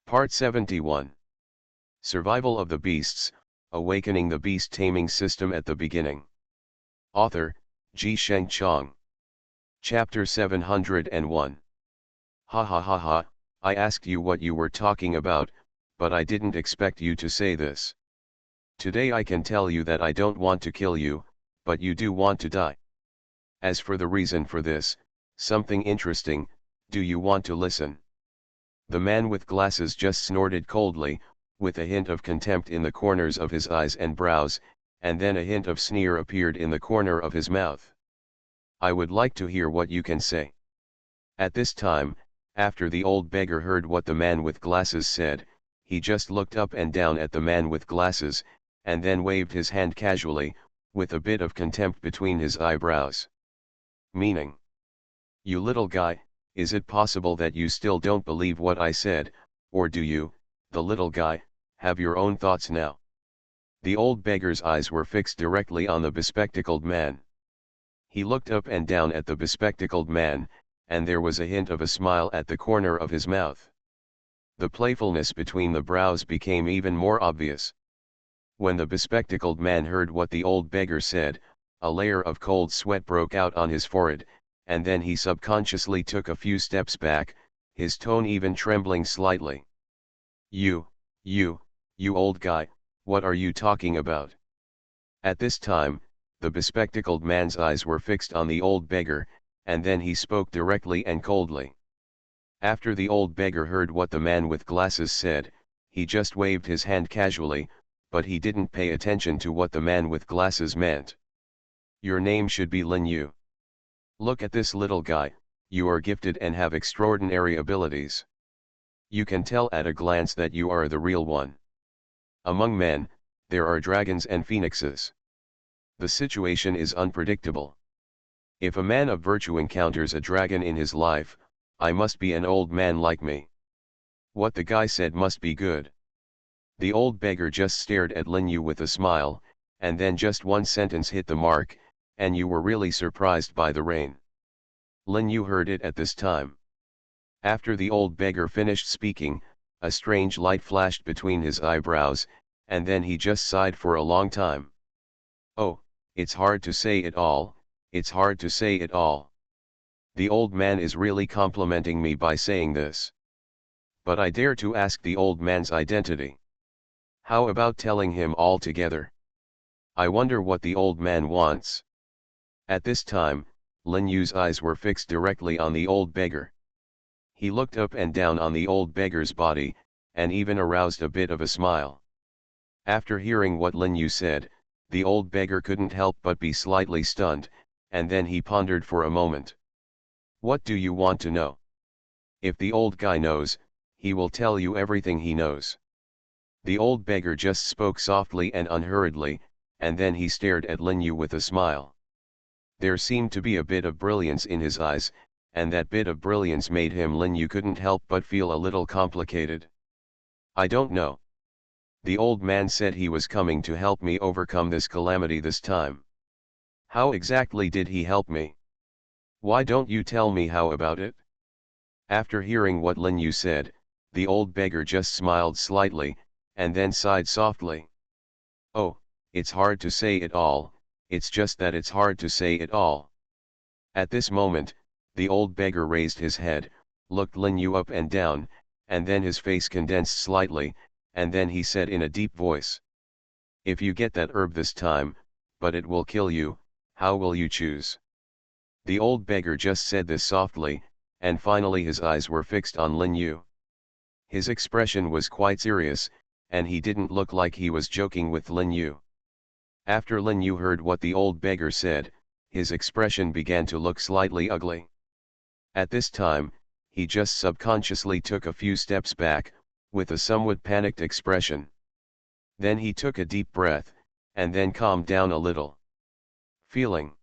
Part 71. Survival of the Beasts, Awakening the Beast Taming System at the Beginning. Author, Ji Sheng Chong. Chapter 701. Ha ha ha ha, I asked you what you were talking about, but I didn't expect you to say this. Today I can tell you that I don't want to kill you, but you do want to die. As for the reason for this, something interesting, do you want to listen? The man with glasses just snorted coldly, with a hint of contempt in the corners of his eyes and brows, and then a hint of sneer appeared in the corner of his mouth. I would like to hear what you can say. At this time, after the old beggar heard what the man with glasses said, he just looked up and down at the man with glasses, and then waved his hand casually, with a bit of contempt between his eyebrows. Meaning, you little guy, is it possible that you still don't believe what I said, or do you, the little guy, have your own thoughts now? The old beggar's eyes were fixed directly on the bespectacled man. He looked up and down at the bespectacled man, and there was a hint of a smile at the corner of his mouth. The playfulness between the brows became even more obvious. When the bespectacled man heard what the old beggar said, a layer of cold sweat broke out on his forehead, and then he subconsciously took a few steps back, his tone even trembling slightly. You old guy, what are you talking about? At this time, the bespectacled man's eyes were fixed on the old beggar, and then he spoke directly and coldly. After the old beggar heard what the man with glasses said, he just waved his hand casually, but he didn't pay attention to what the man with glasses meant. Your name should be Lin Yu. Look at this little guy, you are gifted and have extraordinary abilities. You can tell at a glance that you are the real one. Among men, there are dragons and phoenixes. The situation is unpredictable. If a man of virtue encounters a dragon in his life, I must be an old man like me. What the guy said must be good. The old beggar just stared at Lin Yu with a smile, and then just one sentence hit the mark, and you were really surprised by the rain. Lin Yu heard it at this time. After the old beggar finished speaking, a strange light flashed between his eyebrows, and then he just sighed for a long time. Oh, it's hard to say it all, it's hard to say it all. The old man is really complimenting me by saying this. But I dare to ask the old man's identity. How about telling him all together? I wonder what the old man wants. At this time, Lin Yu's eyes were fixed directly on the old beggar. He looked up and down on the old beggar's body, and even aroused a bit of a smile. After hearing what Lin Yu said, the old beggar couldn't help but be slightly stunned, and then he pondered for a moment. What do you want to know? If the old guy knows, he will tell you everything he knows. The old beggar just spoke softly and unhurriedly, and then he stared at Lin Yu with a smile. There seemed to be a bit of brilliance in his eyes, and that bit of brilliance made him Lin Yu couldn't help but feel a little complicated. I don't know. The old man said he was coming to help me overcome this calamity this time. How exactly did he help me? Why don't you tell me how about it? After hearing what Lin Yu said, the old beggar just smiled slightly, and then sighed softly. Oh, it's hard to say it all, it's just that it's hard to say it all. At this moment, the old beggar raised his head, looked Lin Yu up and down, and then his face condensed slightly, and then he said in a deep voice. If you get that herb this time, but it will kill you, how will you choose? The old beggar just said this softly, and finally his eyes were fixed on Lin Yu. His expression was quite serious, and he didn't look like he was joking with Lin Yu. After Lin Yu heard what the old beggar said, his expression began to look slightly ugly. At this time, he just subconsciously took a few steps back, with a somewhat panicked expression. Then he took a deep breath, and then calmed down a little. Feeling.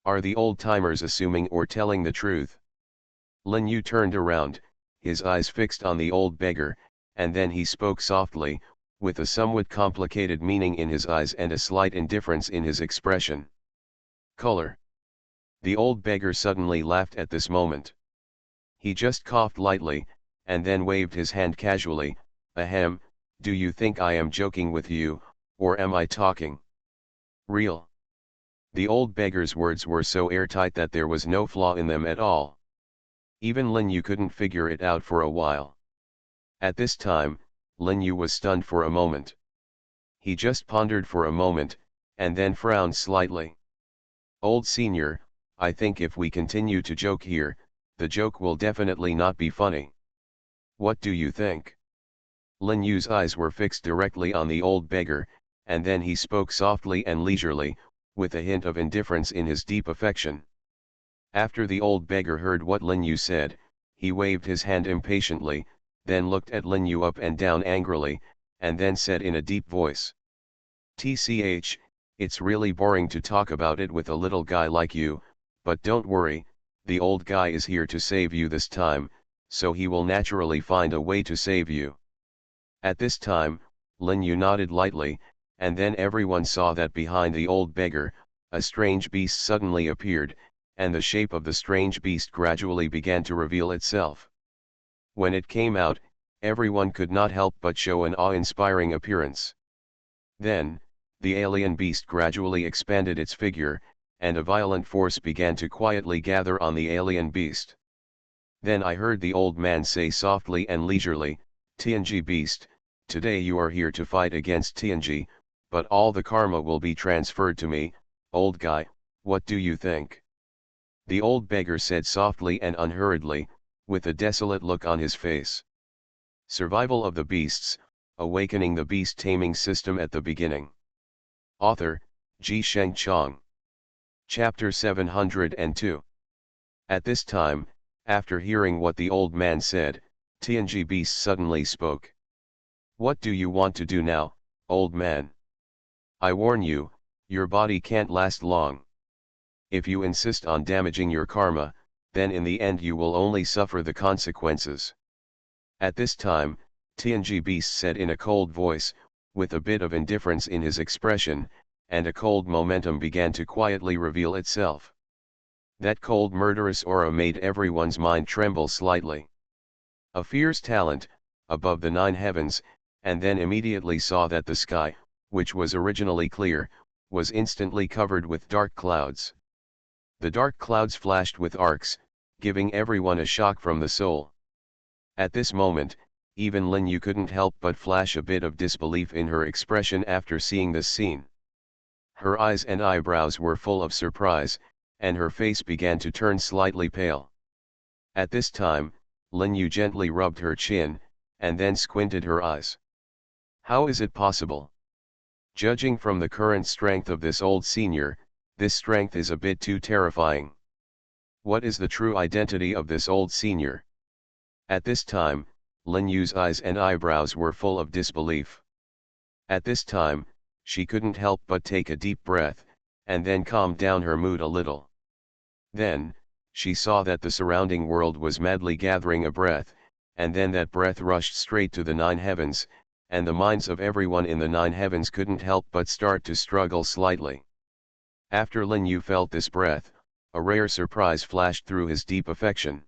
Are the old-timers assuming or telling the truth? Lin Yu turned around, his eyes fixed on the old beggar, and then he spoke softly, with a somewhat complicated meaning in his eyes and a slight indifference in his expression. Color. The old beggar suddenly laughed at this moment. He just coughed lightly, and then waved his hand casually. Ahem, do you think I am joking with you, or am I talking real? The old beggar's words were so airtight that there was no flaw in them at all. Even Lin Yu couldn't figure it out for a while. At this time, Lin Yu was stunned for a moment. He just pondered for a moment, and then frowned slightly. Old senior, I think if we continue to joke here, the joke will definitely not be funny. What do you think? Lin Yu's eyes were fixed directly on the old beggar, and then he spoke softly and leisurely, with a hint of indifference in his deep affection. After the old beggar heard what Lin Yu said, he waved his hand impatiently, then looked at Lin Yu up and down angrily, and then said in a deep voice, "TCH, it's really boring to talk about it with a little guy like you, but don't worry, the old guy is here to save you this time, so he will naturally find a way to save you." At this time, Lin Yu nodded lightly, and then everyone saw that behind the old beggar, a strange beast suddenly appeared, and the shape of the strange beast gradually began to reveal itself. When it came out, everyone could not help but show an awe-inspiring appearance. Then, the alien beast gradually expanded its figure, and a violent force began to quietly gather on the alien beast. Then I heard the old man say softly and leisurely, "TNG beast, today you are here to fight against TNG, but all the karma will be transferred to me. Old guy, what do you think?" The old beggar said softly and unhurriedly, with a desolate look on his face. Survival of the Beasts, Awakening the Beast Taming System at the Beginning. Author, Ji Sheng Chong. Chapter 702. At this time, after hearing what the old man said, TNG Beast suddenly spoke. "What do you want to do now, old man? I warn you, your body can't last long. If you insist on damaging your karma, then in the end you will only suffer the consequences." At this time, TNG Beast said in a cold voice, with a bit of indifference in his expression, and a cold momentum began to quietly reveal itself. That cold murderous aura made everyone's mind tremble slightly. A fierce talent, above the 9 heavens, and then immediately saw that the sky, which was originally clear, was instantly covered with dark clouds. The dark clouds flashed with arcs, giving everyone a shock from the soul. At this moment, even Lin Yu couldn't help but flash a bit of disbelief in her expression after seeing this scene. Her eyes and eyebrows were full of surprise, and her face began to turn slightly pale. At this time, Lin Yu gently rubbed her chin, and then squinted her eyes. How is it possible? Judging from the current strength of this old senior, this strength is a bit too terrifying. What is the true identity of this old senior? At this time, Lin Yu's eyes and eyebrows were full of disbelief. At this time, she couldn't help but take a deep breath, and then calmed down her mood a little. Then, she saw that the surrounding world was madly gathering a breath, and then that breath rushed straight to the 9 heavens, and the minds of everyone in the 9 heavens couldn't help but start to struggle slightly. After Lin Yu felt this breath, a rare surprise flashed through his deep affection.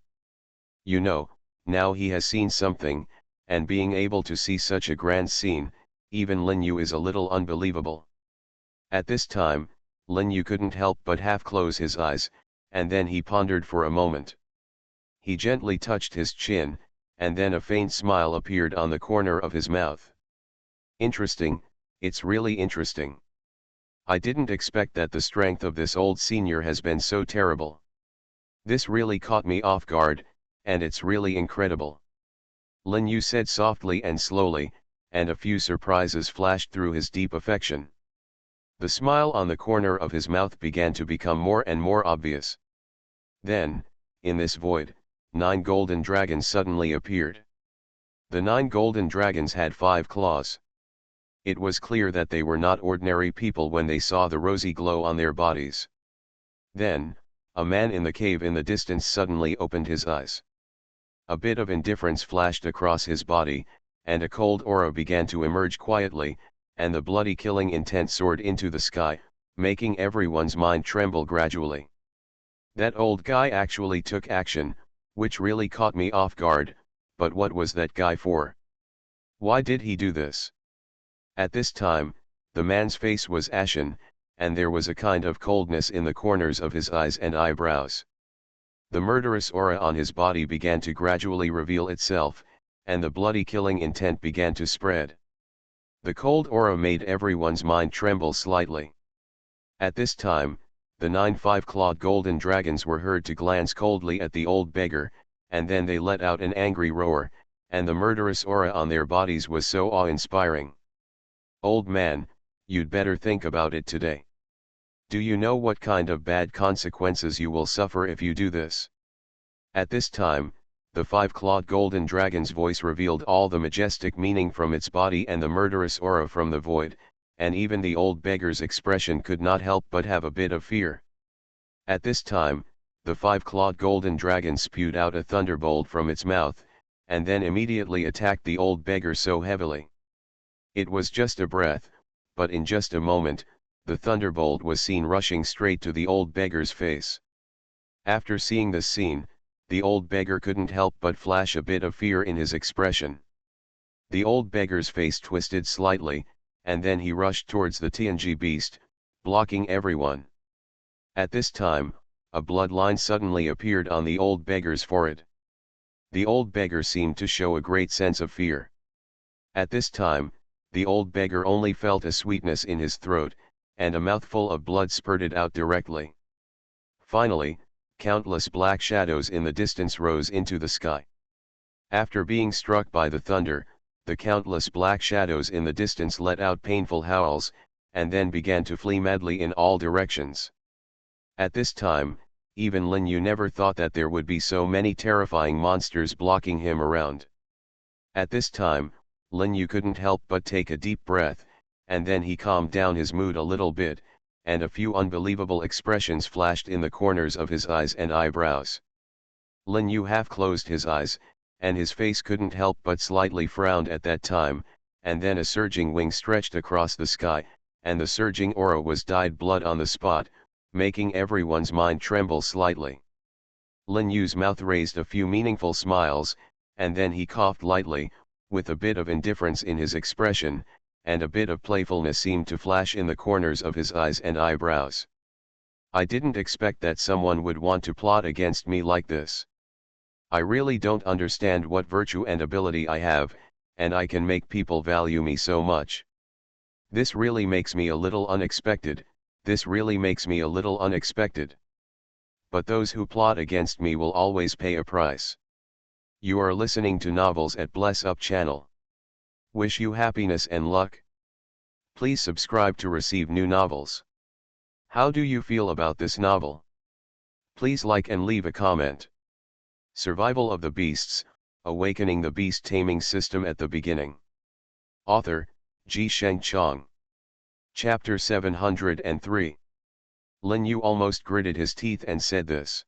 You know, now he has seen something, and being able to see such a grand scene, even Lin Yu is a little unbelievable. At this time, Lin Yu couldn't help but half close his eyes, and then he pondered for a moment. He gently touched his chin, and then a faint smile appeared on the corner of his mouth. Interesting, it's really interesting. I didn't expect that the strength of this old senior has been so terrible. This really caught me off guard, and it's really incredible. Lin Yu said softly and slowly, and a few surprises flashed through his deep affection. The smile on the corner of his mouth began to become more and more obvious. Then, in this void, 9 golden dragons suddenly appeared. The 9 golden dragons had 5 claws. It was clear that they were not ordinary people when they saw the rosy glow on their bodies. Then, a man in the cave in the distance suddenly opened his eyes. A bit of indifference flashed across his body, and a cold aura began to emerge quietly, and the bloody killing intent soared into the sky, making everyone's mind tremble gradually. That old guy actually took action, which really caught me off guard, but what was that guy for? Why did he do this? At this time, the man's face was ashen, and there was a kind of coldness in the corners of his eyes and eyebrows. The murderous aura on his body began to gradually reveal itself, and the bloody killing intent began to spread. The cold aura made everyone's mind tremble slightly. At this time, the 9 5-clawed golden dragons were heard to glance coldly at the old beggar, and then they let out an angry roar, and the murderous aura on their bodies was so awe-inspiring. Old man, you'd better think about it today. Do you know what kind of bad consequences you will suffer if you do this? At this time, the 5-clawed golden dragon's voice revealed all the majestic meaning from its body and the murderous aura from the void, and even the old beggar's expression could not help but have a bit of fear. At this time, the 5-clawed golden dragon spewed out a thunderbolt from its mouth, and then immediately attacked the old beggar so heavily. It was just a breath, but in just a moment, the thunderbolt was seen rushing straight to the old beggar's face. After seeing this scene, the old beggar couldn't help but flash a bit of fear in his expression. The old beggar's face twisted slightly, and then he rushed towards the TNG beast, blocking everyone. At this time, a bloodline suddenly appeared on the old beggar's forehead. The old beggar seemed to show a great sense of fear. At this time, the old beggar only felt a sweetness in his throat, and a mouthful of blood spurted out directly. Finally, countless black shadows in the distance rose into the sky. After being struck by the thunder, the countless black shadows in the distance let out painful howls, and then began to flee madly in all directions. At this time, even Lin Yu never thought that there would be so many terrifying monsters blocking him around. At this time, Lin Yu couldn't help but take a deep breath, and then he calmed down his mood a little bit, and a few unbelievable expressions flashed in the corners of his eyes and eyebrows. Lin Yu half closed his eyes, and his face couldn't help but slightly frowned at that time, and then a surging wing stretched across the sky, and the surging aura was dyed blood on the spot, making everyone's mind tremble slightly. Lin Yu's mouth raised a few meaningful smiles, and then he coughed lightly, with a bit of indifference in his expression, and a bit of playfulness seemed to flash in the corners of his eyes and eyebrows. I didn't expect that someone would want to plot against me like this. I really don't understand what virtue and ability I have, and I can make people value me so much. This really makes me a little unexpected, this really makes me a little unexpected. But those who plot against me will always pay a price. You are listening to Novels at Bless Up channel. Wish you happiness and luck. Please subscribe to receive new novels. How do you feel about this novel? Please like and leave a comment. Survival of the Beasts, Awakening the Beast Taming System at the Beginning. Author, Ji Sheng Chong. Chapter 703. Lin Yu almost gritted his teeth and said this.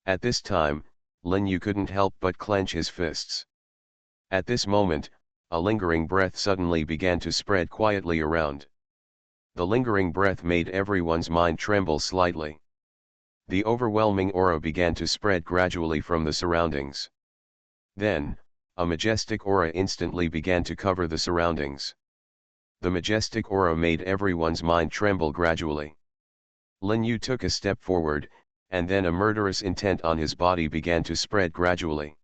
At this time, Lin Yu couldn't help but clench his fists. At this moment, a lingering breath suddenly began to spread quietly around. The lingering breath made everyone's mind tremble slightly. The overwhelming aura began to spread gradually from the surroundings. Then, a majestic aura instantly began to cover the surroundings. The majestic aura made everyone's mind tremble gradually. Lin Yu took a step forward, and then a murderous intent on his body began to spread gradually.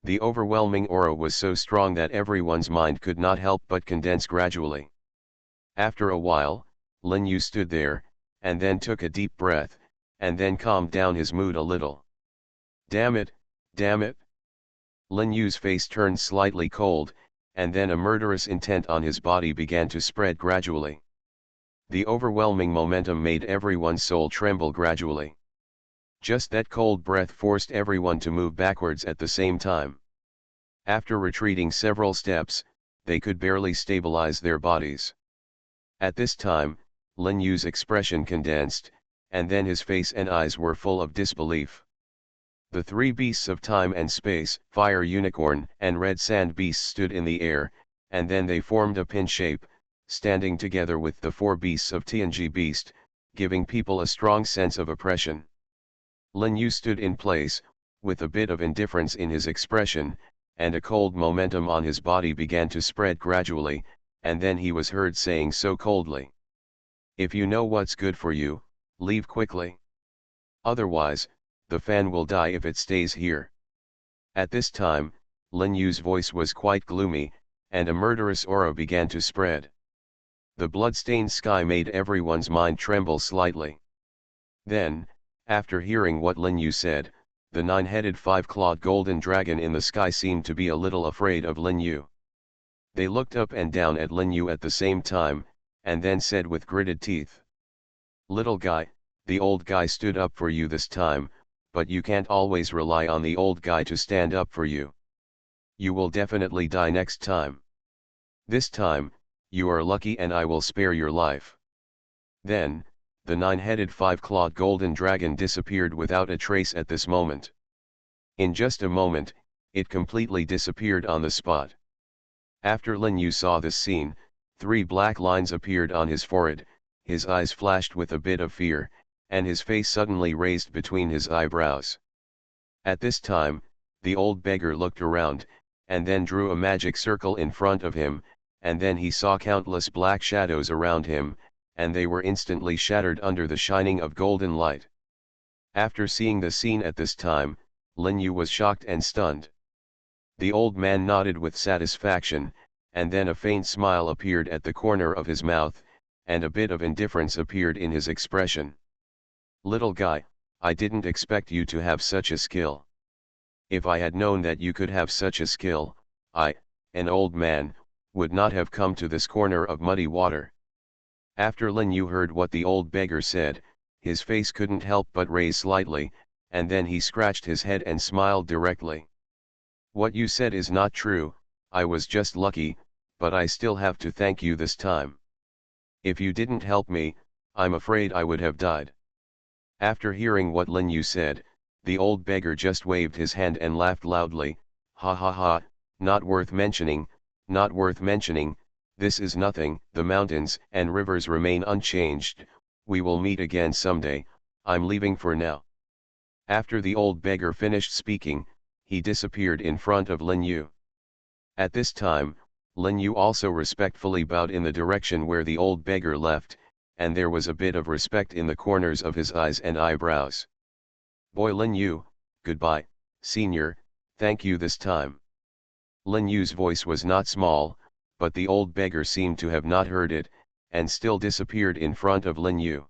The overwhelming aura was so strong that everyone's mind could not help but condense gradually. After a while, Lin Yu stood there, and then took a deep breath, and then calmed down his mood a little. Damn it, damn it. Lin Yu's face turned slightly cold, and then a murderous intent on his body began to spread gradually. The overwhelming momentum made everyone's soul tremble gradually. Just that cold breath forced everyone to move backwards at the same time. After retreating several steps, they could barely stabilize their bodies. At this time, Lin Yu's expression condensed, and then his face and eyes were full of disbelief. The three beasts of time and space, Fire Unicorn and Red Sand Beast stood in the air, and then they formed a pin shape, standing together with the four beasts of TNG Beast, giving people a strong sense of oppression. Lin Yu stood in place, with a bit of indifference in his expression, and a cold momentum on his body began to spread gradually, and then he was heard saying so coldly, "If you know what's good for you, leave quickly. Otherwise, the fan will die if it stays here." At this time, Lin Yu's voice was quite gloomy, and a murderous aura began to spread. The blood-stained sky made everyone's mind tremble slightly. Then, after hearing what Lin Yu said, the nine-headed five-clawed golden dragon in the sky seemed to be a little afraid of Lin Yu. They looked up and down at Lin Yu at the same time, and then said with gritted teeth, "Little guy, the old guy stood up for you this time, but you can't always rely on the old guy to stand up for you. You will definitely die next time. This time, you are lucky and I will spare your life." Then, the nine-headed five-clawed golden dragon disappeared without a trace at this moment. In just a moment, it completely disappeared on the spot. After Lin Yu saw this scene, 3 black lines appeared on his forehead, his eyes flashed with a bit of fear, and his face suddenly raised between his eyebrows. At this time, the old beggar looked around, and then drew a magic circle in front of him, and then he saw countless black shadows around him, and they were instantly shattered under the shining of golden light. After seeing the scene at this time, Lin Yu was shocked and stunned. The old man nodded with satisfaction, and then a faint smile appeared at the corner of his mouth, and a bit of indifference appeared in his expression. "Little guy, I didn't expect you to have such a skill. If I had known that you could have such a skill, I, an old man, would not have come to this corner of muddy water." After Lin Yu heard what the old beggar said, his face couldn't help but raise slightly, and then he scratched his head and smiled directly. "What you said is not true, I was just lucky, but I still have to thank you this time. If you didn't help me, I'm afraid I would have died." After hearing what Lin Yu said, the old beggar just waved his hand and laughed loudly, "Ha ha ha, not worth mentioning, not worth mentioning. This is nothing, the mountains and rivers remain unchanged, we will meet again someday, I'm leaving for now." After the old beggar finished speaking, he disappeared in front of Lin Yu. At this time, Lin Yu also respectfully bowed in the direction where the old beggar left, and there was a bit of respect in the corners of his eyes and eyebrows. "Boy Lin Yu, goodbye, senior, thank you this time." Lin Yu's voice was not small, but the old beggar seemed to have not heard it, and still disappeared in front of Lin Yu.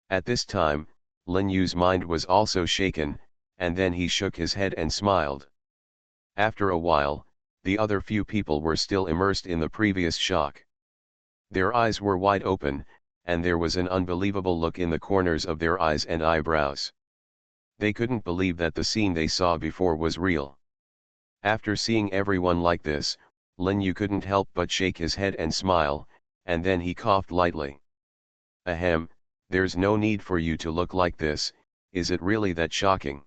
At this time, Lin Yu's mind was also shaken, and then he shook his head and smiled. After a while, the other few people were still immersed in the previous shock. Their eyes were wide open, and there was an unbelievable look in the corners of their eyes and eyebrows. They couldn't believe that the scene they saw before was real. After seeing everyone like this, Lin Yu couldn't help but shake his head and smile, and then he coughed lightly. "Ahem, there's no need for you to look like this, is it really that shocking?"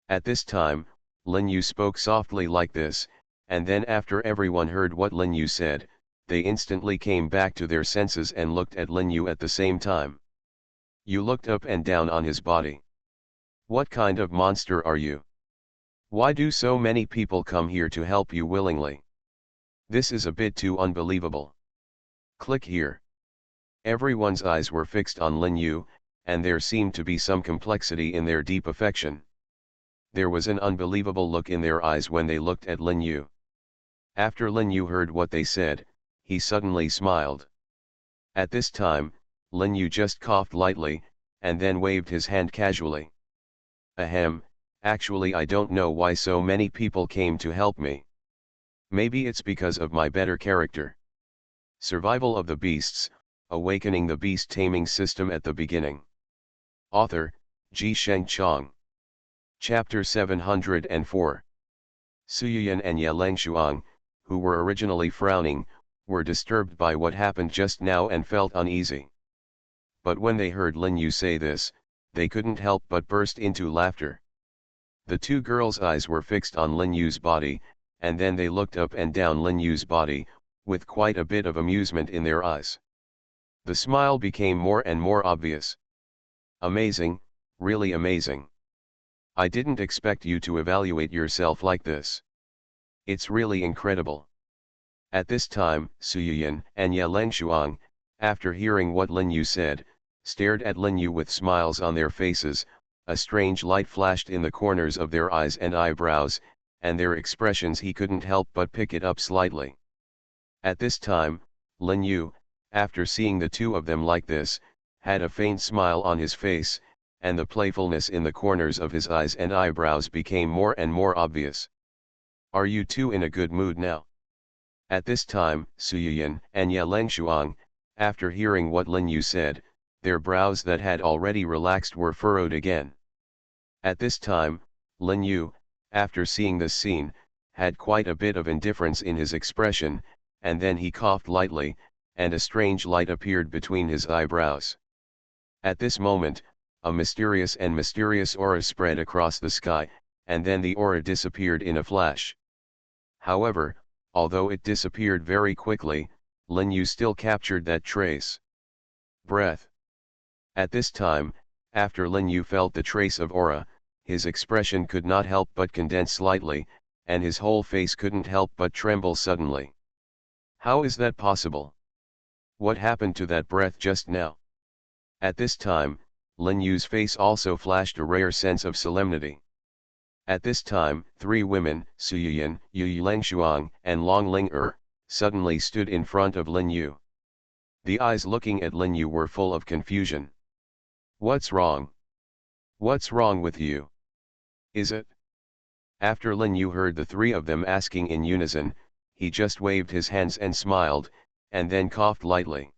At this time, Lin Yu spoke softly like this, and then after everyone heard what Lin Yu said, they instantly came back to their senses and looked at Lin Yu at the same time. Yu looked up and down on his body. "What kind of monster are you? Why do so many people come here to help you willingly? This is a bit too unbelievable. Click here." Everyone's eyes were fixed on Lin Yu, and there seemed to be some complexity in their deep affection. There was an unbelievable look in their eyes when they looked at Lin Yu. After Lin Yu heard what they said, he suddenly smiled. At this time, Lin Yu just coughed lightly, and then waved his hand casually. "Ahem, actually I don't know why so many people came to help me. Maybe it's because of my better character." Survival of the Beasts, Awakening the Beast Taming System at the Beginning. Author, Ji Sheng Chong. Chapter 704. Suyuyan and Yeleng Shuang, who were originally frowning, were disturbed by what happened just now and felt uneasy. But when they heard Lin Yu say this, they couldn't help but burst into laughter. The two girls' eyes were fixed on Lin Yu's body, and then they looked up and down Lin Yu's body, with quite a bit of amusement in their eyes. The smile became more and more obvious. "Amazing, really amazing. I didn't expect you to evaluate yourself like this. It's really incredible. At this time, Suyin and Ye Lengshuang, after hearing what Lin Yu said, stared at Lin Yu with smiles on their faces. A strange light flashed in the corners of their eyes and eyebrows, and their expressions he couldn't help but pick it up slightly. At this time, Lin Yu, after seeing the two of them like this, had a faint smile on his face, and the playfulness in the corners of his eyes and eyebrows became more and more obvious. Are you two in a good mood now? At this time, Suyin and Ye Lengshuang, after hearing what Lin Yu said, their brows that had already relaxed were furrowed again. At this time, Lin Yu, after seeing this scene, had quite a bit of indifference in his expression, and then he coughed lightly, and a strange light appeared between his eyebrows. At this moment, a mysterious aura spread across the sky, and then the aura disappeared in a flash. However, although it disappeared very quickly, Lin Yu still captured that trace. Breath. At this time, after Lin Yu felt the trace of aura, his expression could not help but condense slightly, and his whole face couldn't help but tremble suddenly. How is that possible? What happened to that breath just now? At this time, Lin Yu's face also flashed a rare sense of solemnity. At this time, three women, Suyin, Yu Lengshuang, and Long Ling suddenly stood in front of Lin Yu. The eyes looking at Lin Yu were full of confusion. What's wrong? What's wrong with you? Is it? After Lin Yu heard the three of them asking in unison, he just waved his hands and smiled, and then coughed lightly.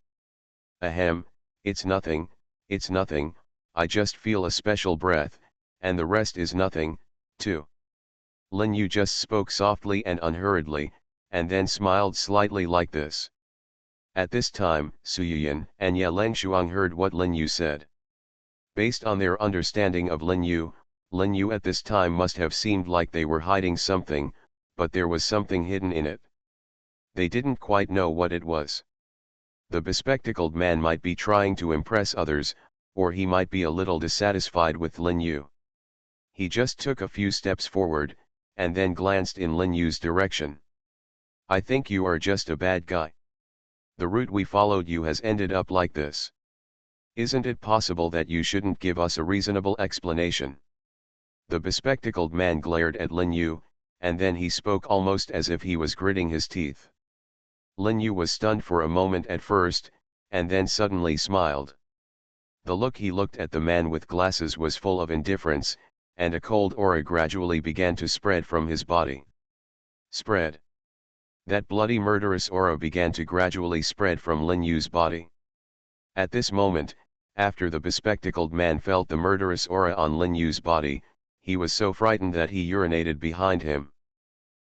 Ahem, it's nothing, I just feel a special breath, and the rest is nothing, too. Lin Yu just spoke softly and unhurriedly, and then smiled slightly like this. At this time, Suyin and Ye Lengshuang heard what Lin Yu said. Based on their understanding of Lin Yu at this time must have seemed like they were hiding something, but there was something hidden in it. They didn't quite know what it was. The bespectacled man might be trying to impress others, or he might be a little dissatisfied with Lin Yu. He just took a few steps forward, and then glanced in Lin Yu's direction. I think you are just a bad guy. The route we followed you has ended up like this. Isn't it possible that you shouldn't give us a reasonable explanation? The bespectacled man glared at Lin Yu, and then he spoke almost as if he was gritting his teeth. Lin Yu was stunned for a moment at first, and then suddenly smiled. The look he looked at the man with glasses was full of indifference, and a cold aura gradually began to spread from his body. Spread. That bloody murderous aura began to gradually spread from Lin Yu's body. At this moment, after the bespectacled man felt the murderous aura on Lin Yu's body, he was so frightened that he urinated behind him.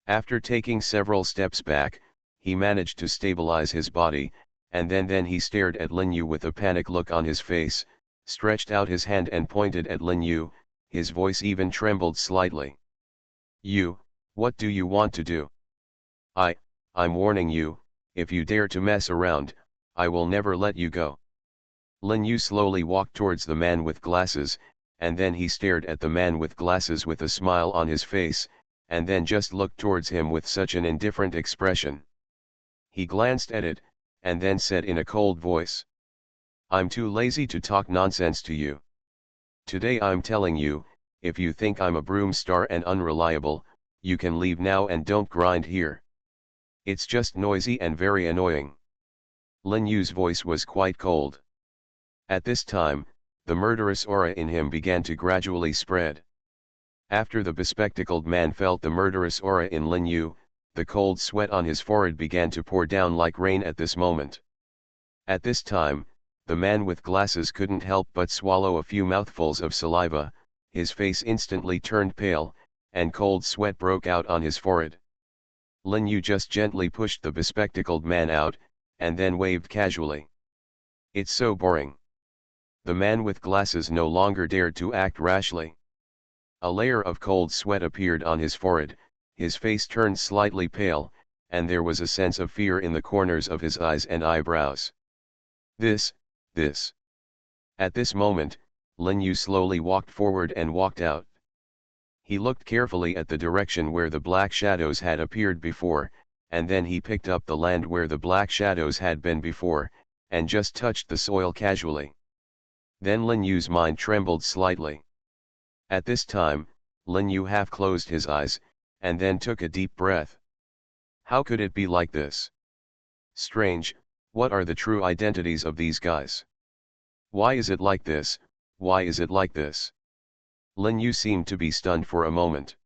After taking several steps back, he managed to stabilize his body, and then he stared at Lin Yu with a panic look on his face, stretched out his hand and pointed at Lin Yu, his voice even trembled slightly. You, what do you want to do? I'm warning you, if you dare to mess around, I will never let you go. Lin Yu slowly walked towards the man with glasses, and then he stared at the man with glasses with a smile on his face, and then just looked towards him with such an indifferent expression. He glanced at it, and then said in a cold voice, I'm too lazy to talk nonsense to you. Today I'm telling you, if you think I'm a broom star and unreliable, you can leave now and don't grind here. It's just noisy and very annoying. Lin Yu's voice was quite cold. At this time, the murderous aura in him began to gradually spread. After the bespectacled man felt the murderous aura in Lin Yu, the cold sweat on his forehead began to pour down like rain at this moment. At this time, the man with glasses couldn't help but swallow a few mouthfuls of saliva, his face instantly turned pale, and cold sweat broke out on his forehead. Lin Yu just gently pushed the bespectacled man out, and then waved casually. It's so boring. The man with glasses no longer dared to act rashly. A layer of cold sweat appeared on his forehead, his face turned slightly pale, and there was a sense of fear in the corners of his eyes and eyebrows. This. At this moment, Lin Yu slowly walked forward and walked out. He looked carefully at the direction where the black shadows had appeared before, and then he picked up the land where the black shadows had been before, and just touched the soil casually. Then Lin Yu's mind trembled slightly. At this time, Lin Yu half closed his eyes, and then took a deep breath. How could it be like this? Strange, what are the true identities of these guys? Why is it like this, why is it like this? Lin Yu seemed to be stunned for a moment.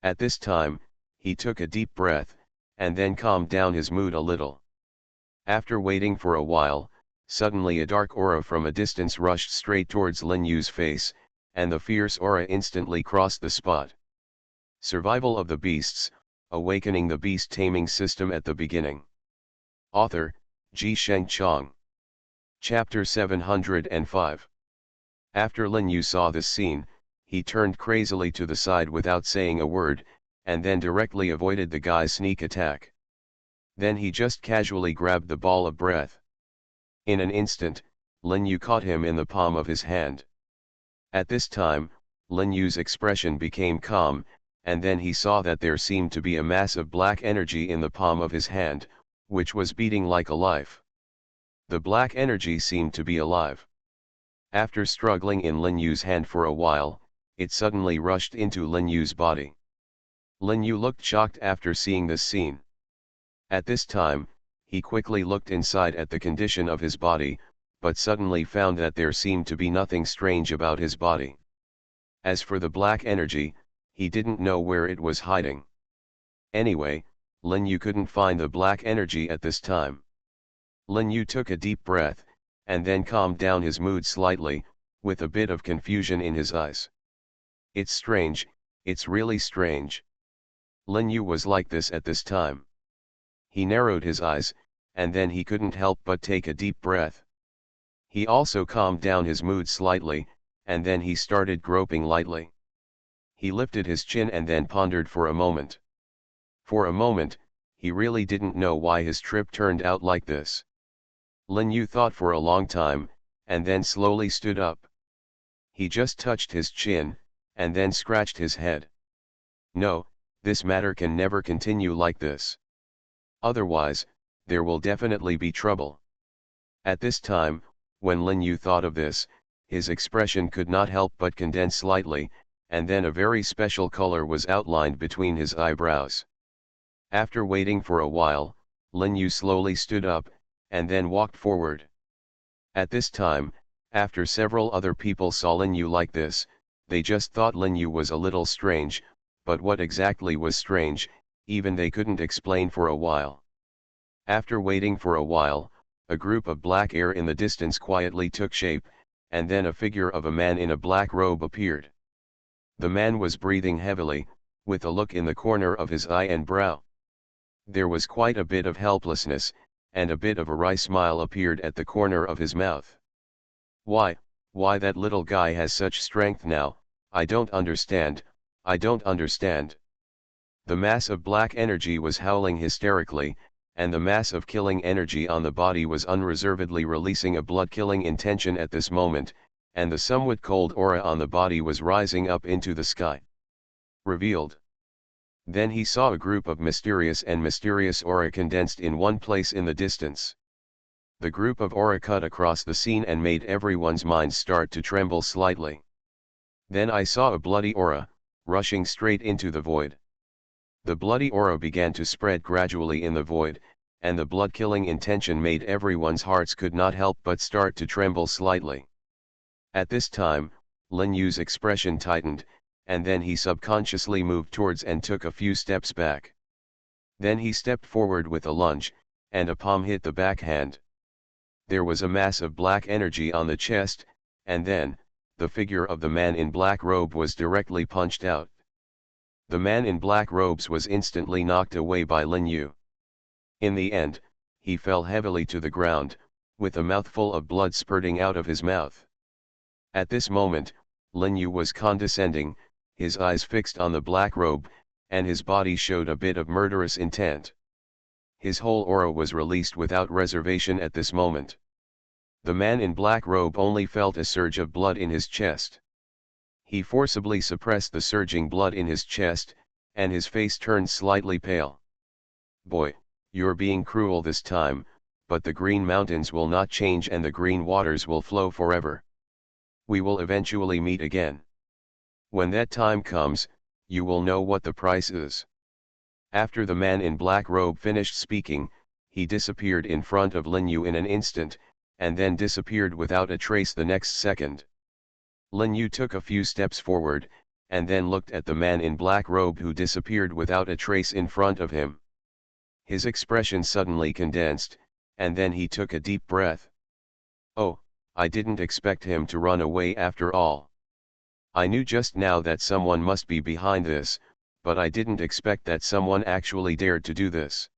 At this time, he took a deep breath, and then calmed down his mood a little. After waiting for a while, suddenly a dark aura from a distance rushed straight towards Lin Yu's face, and the fierce aura instantly crossed the spot. Survival of the Beasts, Awakening the Beast Taming System at the Beginning. Author, Ji Sheng Chong. Chapter 705. After Lin Yu saw this scene, he turned crazily to the side without saying a word, and then directly avoided the guy's sneak attack. Then he just casually grabbed the ball of breath. In an instant, Lin Yu caught him in the palm of his hand. At this time, Lin Yu's expression became calm, and then he saw that there seemed to be a mass of black energy in the palm of his hand, which was beating like alive. The black energy seemed to be alive. After struggling in Lin Yu's hand for a while, it suddenly rushed into Lin Yu's body. Lin Yu looked shocked after seeing this scene. At this time, he quickly looked inside at the condition of his body, but suddenly found that there seemed to be nothing strange about his body. As for the black energy, he didn't know where it was hiding. Anyway, Lin Yu couldn't find the black energy at this time. Lin Yu took a deep breath, and then calmed down his mood slightly, with a bit of confusion in his eyes. It's strange, it's really strange. Lin Yu was like this at this time. He narrowed his eyes, and then he couldn't help but take a deep breath. He also calmed down his mood slightly, and then he started groping lightly. He lifted his chin and then pondered for a moment. For a moment, he really didn't know why his trip turned out like this. Lin Yu thought for a long time, and then slowly stood up. He just touched his chin, and then scratched his head. No, this matter can never continue like this. Otherwise, there will definitely be trouble. At this time, when Lin Yu thought of this, his expression could not help but condense slightly, and then a very special color was outlined between his eyebrows. After waiting for a while, Lin Yu slowly stood up, and then walked forward. At this time, after several other people saw Lin Yu like this, they just thought Lin Yu was a little strange, but what exactly was strange, even they couldn't explain for a while. After waiting for a while, a group of black air in the distance quietly took shape, and then a figure of a man in a black robe appeared. The man was breathing heavily, with a look in the corner of his eye and brow. There was quite a bit of helplessness, and a bit of a wry smile appeared at the corner of his mouth. Why that little guy has such strength now, I don't understand, I don't understand. The mass of black energy was howling hysterically, and the mass of killing energy on the body was unreservedly releasing a blood-killing intention at this moment, and the somewhat cold aura on the body was rising up into the sky. Revealed. Then he saw a group of mysterious aura condensed in one place in the distance. The group of aura cut across the scene and made everyone's minds start to tremble slightly. Then I saw a bloody aura, rushing straight into the void. The bloody aura began to spread gradually in the void, and the blood-killing intention made everyone's hearts could not help but start to tremble slightly. At this time, Lin Yu's expression tightened, and then he subconsciously moved towards and took a few steps back. Then he stepped forward with a lunge, and a palm hit the backhand. There was a mass of black energy on the chest, and then, the figure of the man in black robe was directly punched out. The man in black robes was instantly knocked away by Lin Yu. In the end, he fell heavily to the ground, with a mouthful of blood spurting out of his mouth. At this moment, Lin Yu was condescending, his eyes fixed on the black robe, and his body showed a bit of murderous intent. His whole aura was released without reservation at this moment. The man in black robe only felt a surge of blood in his chest. He forcibly suppressed the surging blood in his chest, and his face turned slightly pale. "Boy, you're being cruel this time, but the green mountains will not change and the green waters will flow forever. We will eventually meet again. When that time comes, you will know what the price is." After the man in black robe finished speaking, he disappeared in front of Lin Yu in an instant, and then disappeared without a trace the next second. Lin Yu took a few steps forward, and then looked at the man in black robe who disappeared without a trace in front of him. His expression suddenly condensed, and then he took a deep breath. "Oh, I didn't expect him to run away after all. I knew just now that someone must be behind this, but I didn't expect that someone actually dared to do this.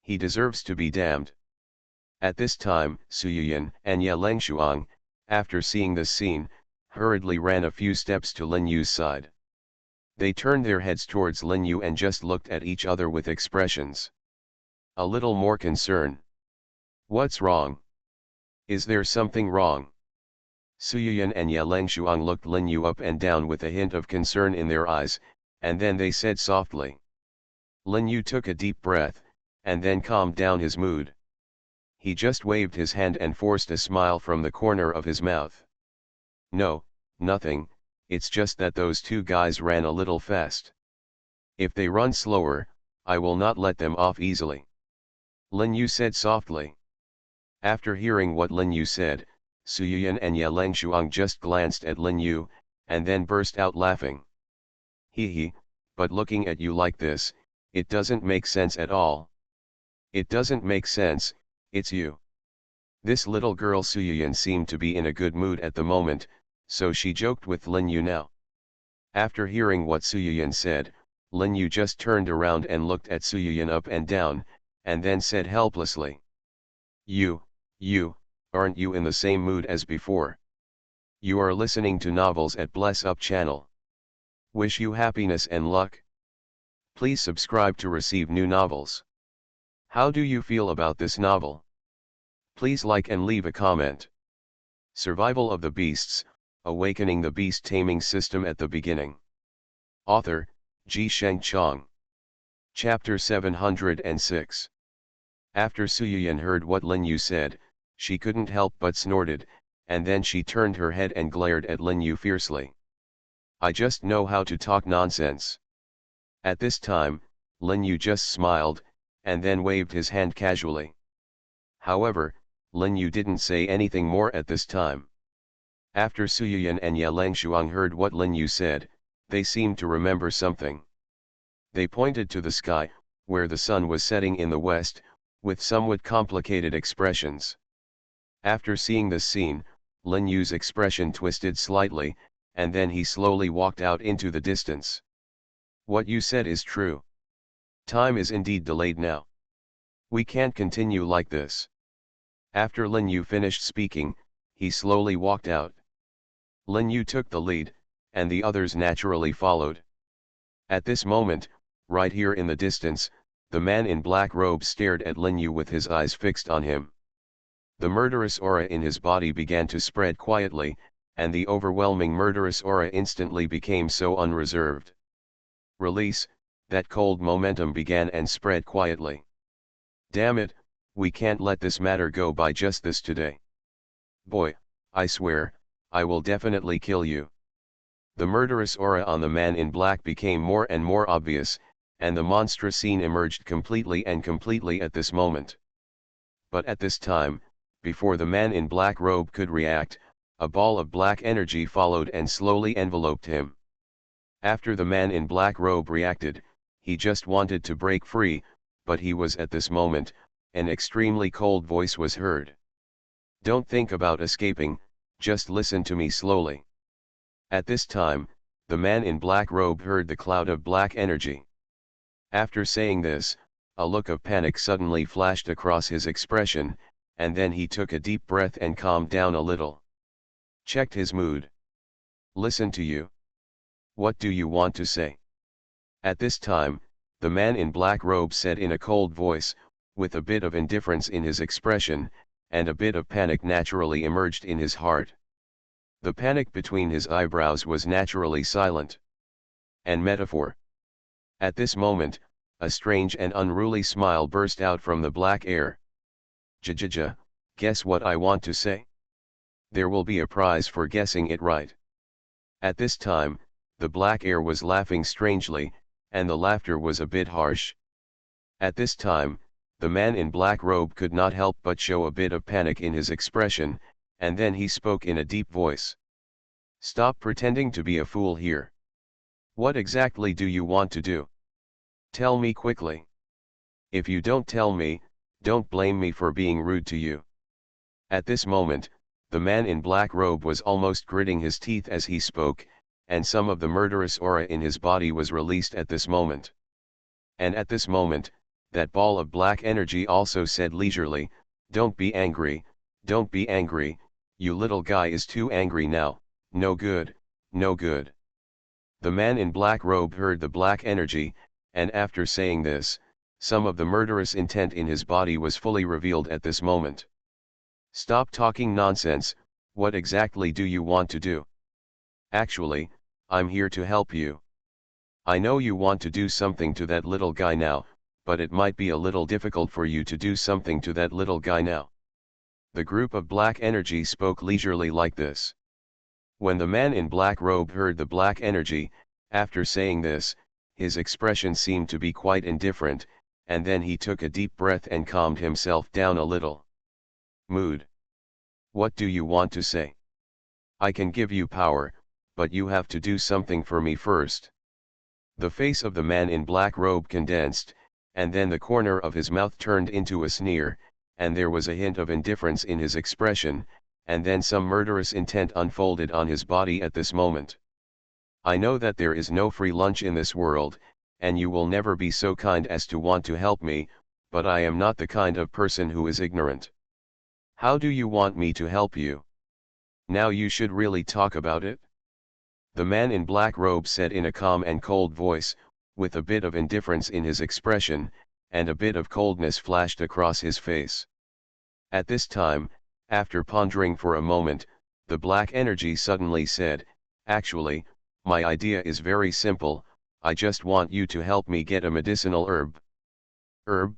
He deserves to be damned." At this time, Su Yuyan and Ye Lengshuang, after seeing this scene, hurriedly ran a few steps to Lin Yu's side. They turned their heads towards Lin Yu and just looked at each other with expressions a little more concern. "What's wrong? Is there something wrong?" Su Yuyan and Ye Lengshuang looked Lin Yu up and down with a hint of concern in their eyes, and then they said softly. Lin Yu took a deep breath, and then calmed down his mood. He just waved his hand and forced a smile from the corner of his mouth. "No, nothing, it's just that those two guys ran a little fast. If they run slower, I will not let them off easily," Lin Yu said softly. After hearing what Lin Yu said, Su Yuyan and Ye Lengshuang just glanced at Lin Yu, and then burst out laughing. "Hee, but looking at you like this, it doesn't make sense at all." "It doesn't make sense, it's you." This little girl Su Yuyan seemed to be in a good mood at the moment, so she joked with Lin Yu now. After hearing what Su Yuyan said, Lin Yu just turned around and looked at Su Yuyan up and down, and then said helplessly. You, aren't you in the same mood as before? You are listening to novels at Bless Up channel. Wish you happiness and luck. Please subscribe to receive new novels. How do you feel about this novel? Please like and leave a comment. Survival of the Beasts, Awakening the Beast Taming System at the Beginning. Author, Ji Sheng Chong. Chapter 706. After Su Yuyan heard what Lin Yu said, she couldn't help but snorted, and then she turned her head and glared at Lin Yu fiercely. "I just know how to talk nonsense." At this time, Lin Yu just smiled, and then waved his hand casually. However, Lin Yu didn't say anything more at this time. After Su Yuyan and Ye Lengshuang heard what Lin Yu said, they seemed to remember something. They pointed to the sky, where the sun was setting in the west, with somewhat complicated expressions. After seeing this scene, Lin Yu's expression twisted slightly, and then he slowly walked out into the distance. "What you said is true. Time is indeed delayed now. We can't continue like this." After Lin Yu finished speaking, he slowly walked out. Lin Yu took the lead, and the others naturally followed. At this moment, right here in the distance, the man in black robe stared at Lin Yu with his eyes fixed on him. The murderous aura in his body began to spread quietly, and the overwhelming murderous aura instantly became so unreserved. Release, that cold momentum began and spread quietly. "Damn it, we can't let this matter go by just this today. Boy, I swear, I will definitely kill you." The murderous aura on the man in black became more and more obvious, and the monstrous scene emerged completely at this moment. But at this time, before the man in black robe could react, a ball of black energy followed and slowly enveloped him. After the man in black robe reacted, he just wanted to break free, but he was at this moment, an extremely cold voice was heard. "Don't think about escaping, just listen to me slowly." At this time, the man in black robe heard the cloud of black energy. After saying this, a look of panic suddenly flashed across his expression, and then he took a deep breath and calmed down a little. Checked his mood. "Listen to you. What do you want to say?" At this time, the man in black robe said in a cold voice, with a bit of indifference in his expression, and a bit of panic naturally emerged in his heart. The panic between his eyebrows was naturally silent. And metaphor. At this moment, a strange and unruly smile burst out from the black air. Ja, guess what I want to say? There will be a prize for guessing it right. At this time, the black air was laughing strangely, and the laughter was a bit harsh. At this time, the man in black robe could not help but show a bit of panic in his expression, and then he spoke in a deep voice. Stop pretending to be a fool here. What exactly do you want to do? Tell me quickly. If you don't tell me, don't blame me for being rude to you. At this moment, the man in black robe was almost gritting his teeth as he spoke, and some of the murderous aura in his body was released at this moment. And at this moment, that ball of black energy also said leisurely, don't be angry, you little guy is too angry now, no good, no good. The man in black robe heard the black energy, and after saying this, some of the murderous intent in his body was fully revealed at this moment. Stop talking nonsense, what exactly do you want to do? Actually, I'm here to help you. I know you want to do something to that little guy now, but it might be a little difficult for you to do something to that little guy now. The group of black energy spoke leisurely like this. When the man in black robe heard the black energy, after saying this, his expression seemed to be quite indifferent, and then he took a deep breath and calmed himself down a little. Mood. What do you want to say? I can give you power, but you have to do something for me first. The face of the man in black robe condensed, and then the corner of his mouth turned into a sneer, and there was a hint of indifference in his expression, and then some murderous intent unfolded on his body at this moment. I know that there is no free lunch in this world, and you will never be so kind as to want to help me, but I am not the kind of person who is ignorant. How do you want me to help you? Now you should really talk about it. The man in black robe said in a calm and cold voice, with a bit of indifference in his expression, and a bit of coldness flashed across his face. At this time, after pondering for a moment, the black energy suddenly said, actually, my idea is very simple, I just want you to help me get a medicinal herb. Herb?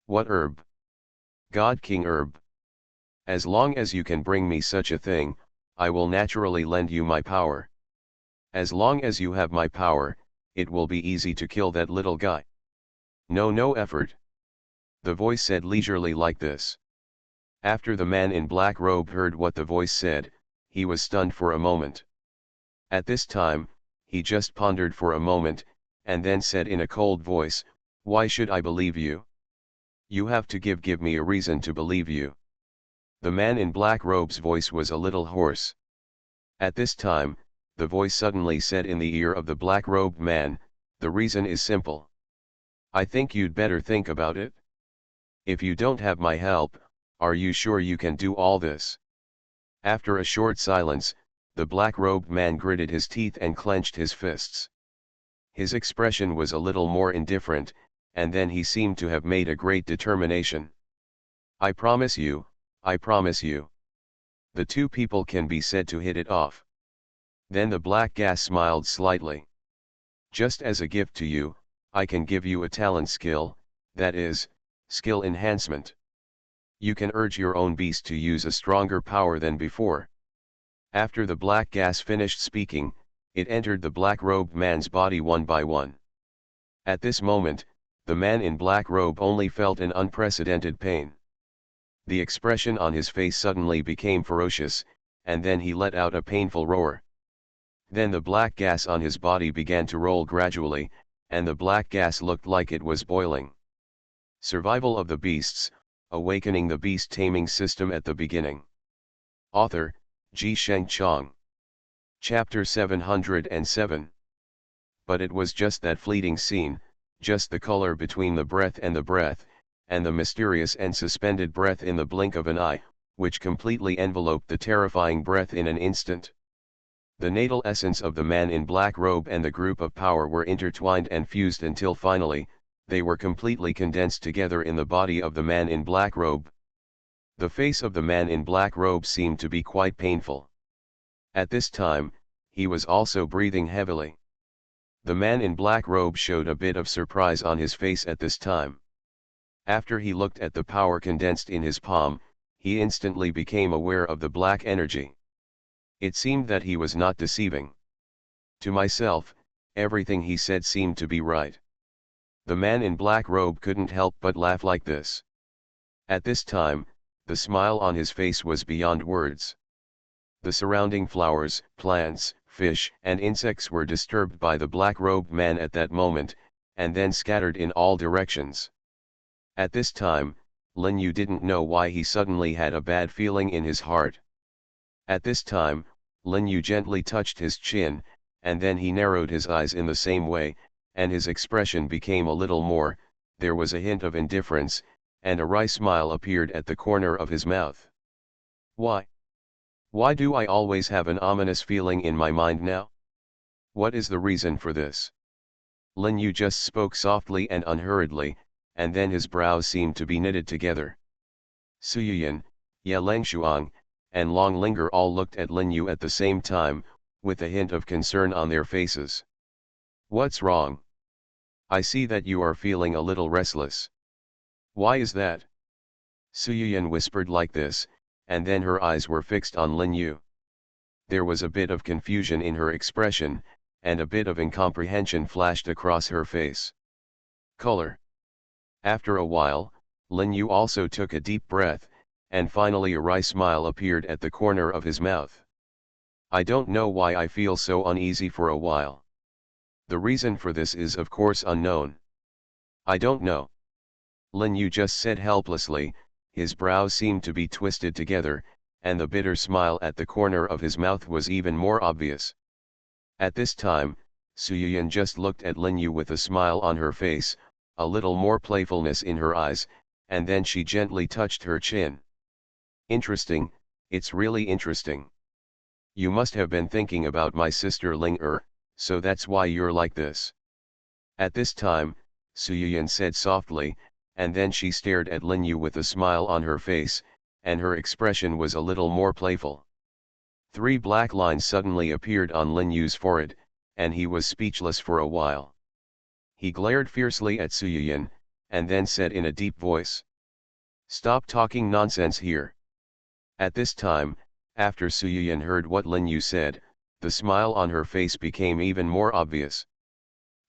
What herb? God King herb. As long as you can bring me such a thing, I will naturally lend you my power. As long as you have my power, it will be easy to kill that little guy. No effort. The voice said leisurely like this. After the man in black robe heard what the voice said, he was stunned for a moment. At this time, he just pondered for a moment, and then said in a cold voice, why should I believe you? You have to give me a reason to believe you. The man in black robe's voice was a little hoarse. At this time, the voice suddenly said in the ear of the black-robed man, the reason is simple. I think you'd better think about it. If you don't have my help, are you sure you can do all this? After a short silence, the black-robed man gritted his teeth and clenched his fists. His expression was a little more indifferent, and then he seemed to have made a great determination. I promise you. The two people can be said to hit it off. Then the black gas smiled slightly. Just as a gift to you, I can give you a talent skill, that is, skill enhancement. You can urge your own beast to use a stronger power than before. After the black gas finished speaking, it entered the black-robed man's body one by one. At this moment, the man in black robe only felt an unprecedented pain. The expression on his face suddenly became ferocious, and then he let out a painful roar. Then the black gas on his body began to roll gradually, and the black gas looked like it was boiling. Survival of the Beasts, Awakening the Beast Taming System at the Beginning. Author, Sheng Chong. Chapter 707. But it was just that fleeting scene, just the color between the breath, and the mysterious and suspended breath in the blink of an eye, which completely enveloped the terrifying breath in an instant. The natal essence of the man in black robe and the group of power were intertwined and fused until finally, they were completely condensed together in the body of the man in black robe. The face of the man in black robe seemed to be quite painful. At this time, he was also breathing heavily. The man in black robe showed a bit of surprise on his face at this time. After he looked at the power condensed in his palm, he instantly became aware of the black energy. It seemed that he was not deceiving. To myself, everything he said seemed to be right. The man in black robe couldn't help but laugh like this. At this time, the smile on his face was beyond words. The surrounding flowers, plants, fish, and insects were disturbed by the black-robed man at that moment, and then scattered in all directions. At this time, Lin Yu didn't know why he suddenly had a bad feeling in his heart. At this time, Lin Yu gently touched his chin, and then he narrowed his eyes in the same way, and his expression became a little more, there was a hint of indifference, and a wry smile appeared at the corner of his mouth. Why? Why do I always have an ominous feeling in my mind now? What is the reason for this? Lin Yu just spoke softly and unhurriedly, and then his brows seemed to be knitted together. Suyuyan, Ye Lengshuang, and Long Linger all looked at Lin Yu at the same time, with a hint of concern on their faces. What's wrong? I see that you are feeling a little restless. Why is that? Suyuyan whispered like this, and then her eyes were fixed on Lin Yu. There was a bit of confusion in her expression, and a bit of incomprehension flashed across her face. Color. After a while, Lin Yu also took a deep breath, and finally a wry smile appeared at the corner of his mouth. I don't know why I feel so uneasy for a while. The reason for this is of course unknown. I don't know. Lin Yu just said helplessly. His brows seemed to be twisted together, and the bitter smile at the corner of his mouth was even more obvious. At this time, Suyuyan just looked at Lin Yu with a smile on her face, a little more playfulness in her eyes, and then she gently touched her chin. Interesting, it's really interesting. You must have been thinking about my sister Ling so that's why you're like this. At this time, Suyuyan said softly, and then she stared at Lin Yu with a smile on her face, and her expression was a little more playful. 3 black lines suddenly appeared on Lin Yu's forehead, and he was speechless for a while. He glared fiercely at Suyuyan, and then said in a deep voice, "Stop talking nonsense here." At this time, after Suyuyan heard what Lin Yu said, the smile on her face became even more obvious.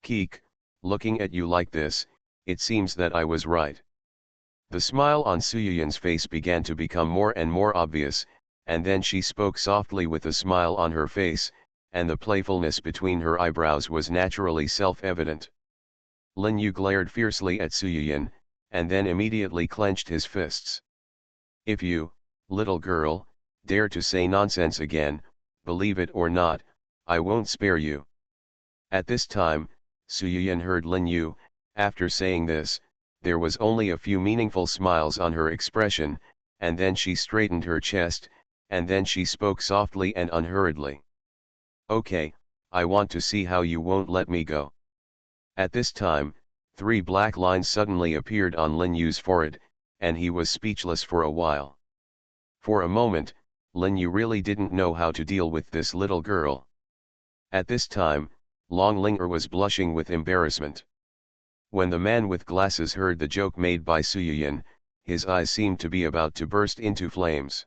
"Keek, looking at you like this, it seems that I was right." The smile on Suyuyan's face began to become more and more obvious, and then she spoke softly with a smile on her face, and the playfulness between her eyebrows was naturally self-evident. Lin Yu glared fiercely at Suyuyan, and then immediately clenched his fists. "If you, little girl, dare to say nonsense again, believe it or not, I won't spare you." At this time, Suyuyan heard Lin Yu. After saying this, there was only a few meaningful smiles on her expression, and then she straightened her chest, and then she spoke softly and unhurriedly. "Okay, I want to see how you won't let me go." At this time, 3 black lines suddenly appeared on Lin Yu's forehead, and he was speechless for a while. For a moment, Lin Yu really didn't know how to deal with this little girl. At this time, Long Linger was blushing with embarrassment. When the man with glasses heard the joke made by Suyuyan, his eyes seemed to be about to burst into flames.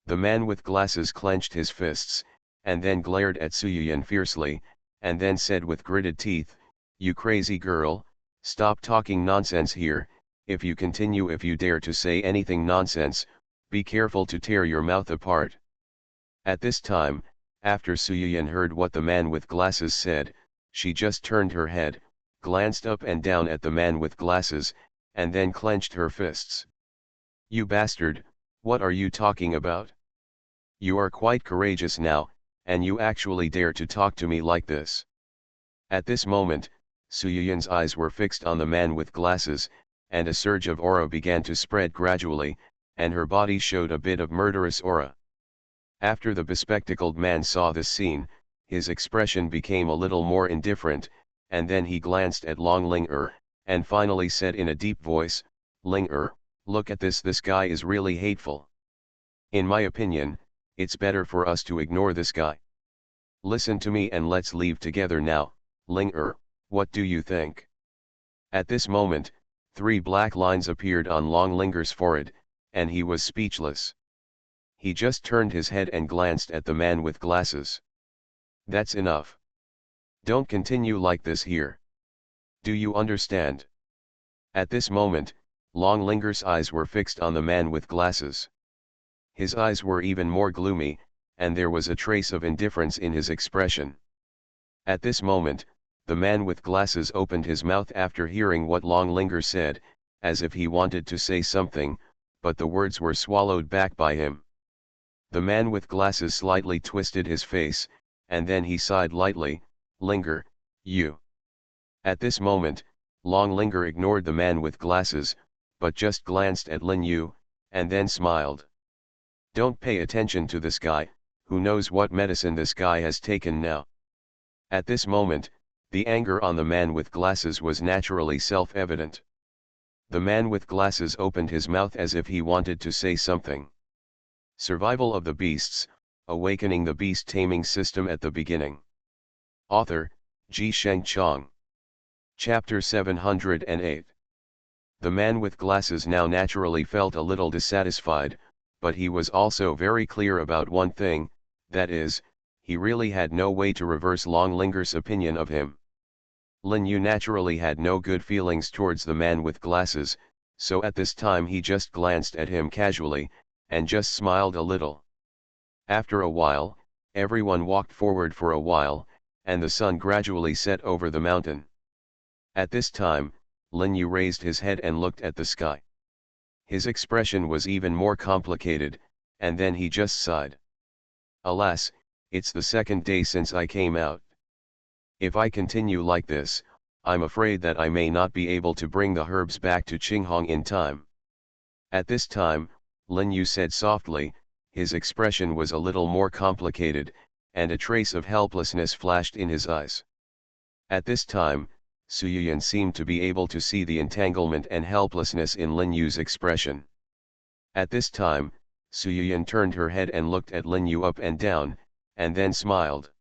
The man with glasses clenched his fists, and then glared at Suyuyan fiercely, and then said with gritted teeth, "You crazy girl, stop talking nonsense here. If you dare to say anything nonsense, be careful to tear your mouth apart." At this time, after Suyuyan heard what the man with glasses said, she just turned her head, glanced up and down at the man with glasses, and then clenched her fists. "You bastard, what are you talking about? You are quite courageous now, and you actually dare to talk to me like this." At this moment, Suyuyan's eyes were fixed on the man with glasses, and a surge of aura began to spread gradually, and her body showed a bit of murderous aura. After the bespectacled man saw this scene, his expression became a little more indifferent, and then he glanced at Long Linger, and finally said in a deep voice, "Linger, look at this guy is really hateful. In my opinion, it's better for us to ignore this guy. Listen to me and let's leave together now, Ling. What do you think? At this moment, 3 black lines appeared on Long Linger's forehead, and he was speechless. He just turned his head and glanced at the man with glasses. That's enough. Don't continue like this here. Do you understand? At this moment, Long Linger's eyes were fixed on the man with glasses. His eyes were even more gloomy, and there was a trace of indifference in his expression. At this moment, the man with glasses opened his mouth after hearing what Long Linger said, as if he wanted to say something, but the words were swallowed back by him. The man with glasses slightly twisted his face, and then he sighed lightly, Linger, you. At this moment, Long Linger ignored the man with glasses, but just glanced at Lin Yu, and then smiled. Don't pay attention to this guy, who knows what medicine this guy has taken now. At this moment, the anger on the man with glasses was naturally self-evident. The man with glasses opened his mouth as if he wanted to say something. Survival of the Beasts, Awakening the Beast Taming System at the Beginning. Author, Ji Sheng Chong. Chapter 708. The man with glasses now naturally felt a little dissatisfied, but he was also very clear about one thing, that is, he really had no way to reverse Long Linger's opinion of him. Lin Yu naturally had no good feelings towards the man with glasses, so at this time he just glanced at him casually, and just smiled a little. After a while, everyone walked forward for a while, and the sun gradually set over the mountain. At this time, Lin Yu raised his head and looked at the sky. His expression was even more complicated, and then he just sighed. Alas, it's the 2nd day since I came out. If I continue like this, I'm afraid that I may not be able to bring the herbs back to Qinghong in time. At this time, Lin Yu said softly, his expression was a little more complicated, and a trace of helplessness flashed in his eyes. At this time, Su Yuyan seemed to be able to see the entanglement and helplessness in Lin Yu's expression. At this time, Su Yuyan turned her head and looked at Lin Yu up and down, and then smiled.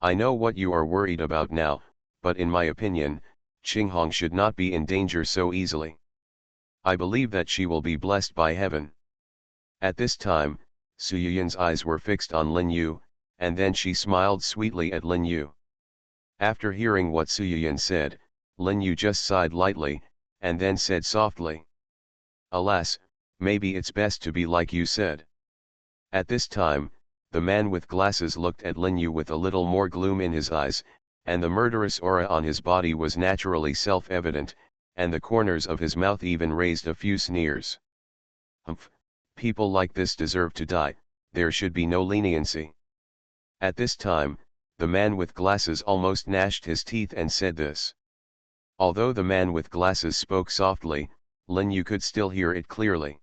I know what you are worried about now, but in my opinion, Qinghong should not be in danger so easily. I believe that she will be blessed by heaven. At this time, Su Yuyan's eyes were fixed on Lin Yu, and then she smiled sweetly at Lin Yu. After hearing what Su Yuyan said, Lin Yu just sighed lightly, and then said softly. Alas, maybe it's best to be like you said. At this time, the man with glasses looked at Lin Yu with a little more gloom in his eyes, and the murderous aura on his body was naturally self-evident, and the corners of his mouth even raised a few sneers. Humph, people like this deserve to die, there should be no leniency. At this time, the man with glasses almost gnashed his teeth and said this. Although the man with glasses spoke softly, Lin Yu could still hear it clearly.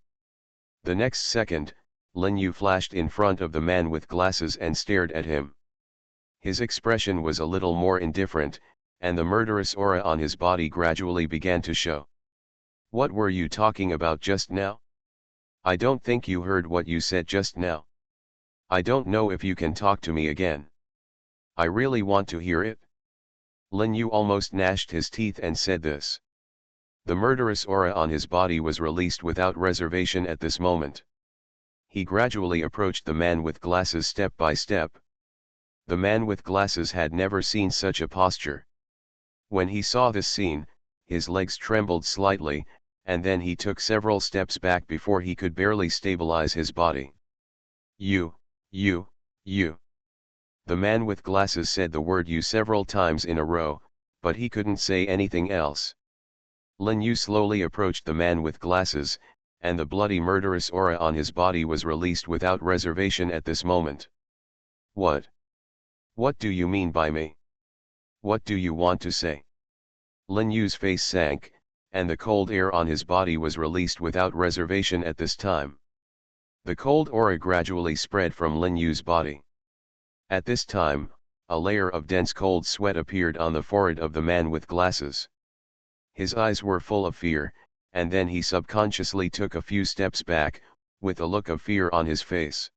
The next second, Lin Yu flashed in front of the man with glasses and stared at him. His expression was a little more indifferent, and the murderous aura on his body gradually began to show. What were you talking about just now? I don't think you heard what you said just now. I don't know if you can talk to me again. I really want to hear it. Lin Yu almost gnashed his teeth and said this. The murderous aura on his body was released without reservation at this moment. He gradually approached the man with glasses step by step. The man with glasses had never seen such a posture. When he saw this scene, his legs trembled slightly, and then he took several steps back before he could barely stabilize his body. You. The man with glasses said the word you several times in a row, but he couldn't say anything else. Lin Yu slowly approached the man with glasses, and the bloody murderous aura on his body was released without reservation at this moment. What? What do you mean by me? What do you want to say? Lin Yu's face sank, and the cold air on his body was released without reservation at this time. The cold aura gradually spread from Lin Yu's body. At this time, a layer of dense cold sweat appeared on the forehead of the man with glasses. His eyes were full of fear, and then he subconsciously took a few steps back, with a look of fear on his face.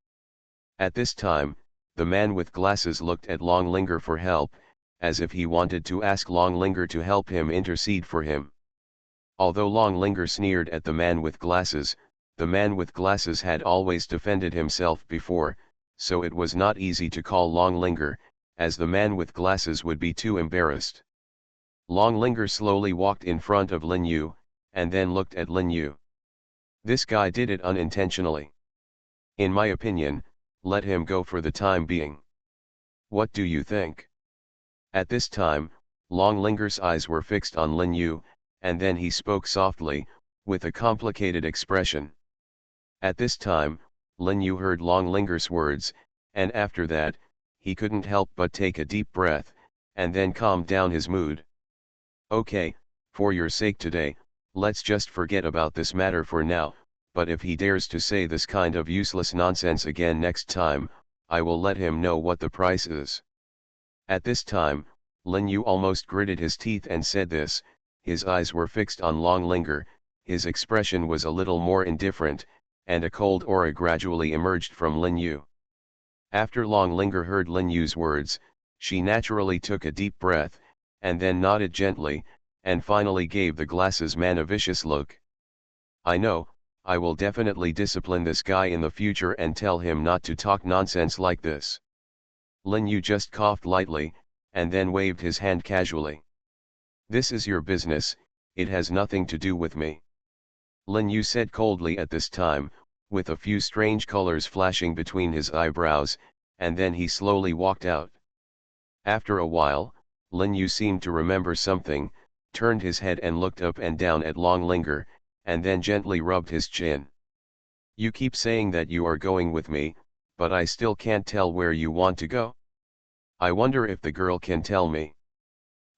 At this time, the man with glasses looked at Longlinger for help, as if he wanted to ask Longlinger to help him intercede for him. Although Longlinger sneered at the man with glasses had always defended himself before, so it was not easy to call Longlinger, as the man with glasses would be too embarrassed. Longlinger slowly walked in front of Lin Yu, and then looked at Lin Yu. This guy did it unintentionally. In my opinion, let him go for the time being. What do you think? At this time, Longlinger's eyes were fixed on Lin Yu, and then he spoke softly, with a complicated expression. At this time, Lin Yu heard Longlinger's words, and after that, he couldn't help but take a deep breath, and then calmed down his mood. Okay, for your sake today, let's just forget about this matter for now, but if he dares to say this kind of useless nonsense again next time, I will let him know what the price is. At this time, Lin Yu almost gritted his teeth and said this. His eyes were fixed on Longlinger, his expression was a little more indifferent, and a cold aura gradually emerged from Lin Yu. After Longlinger heard Lin Yu's words, she naturally took a deep breath, and then nodded gently, and finally gave the glasses man a vicious look. I know, I will definitely discipline this guy in the future and tell him not to talk nonsense like this. Lin Yu just coughed lightly, and then waved his hand casually. This is your business, it has nothing to do with me. Lin Yu said coldly at this time, with a few strange colors flashing between his eyebrows, and then he slowly walked out. After a while, Lin Yu seemed to remember something, turned his head and looked up and down at Longlinger, and then gently rubbed his chin. You keep saying that you are going with me, but I still can't tell where you want to go. I wonder if the girl can tell me.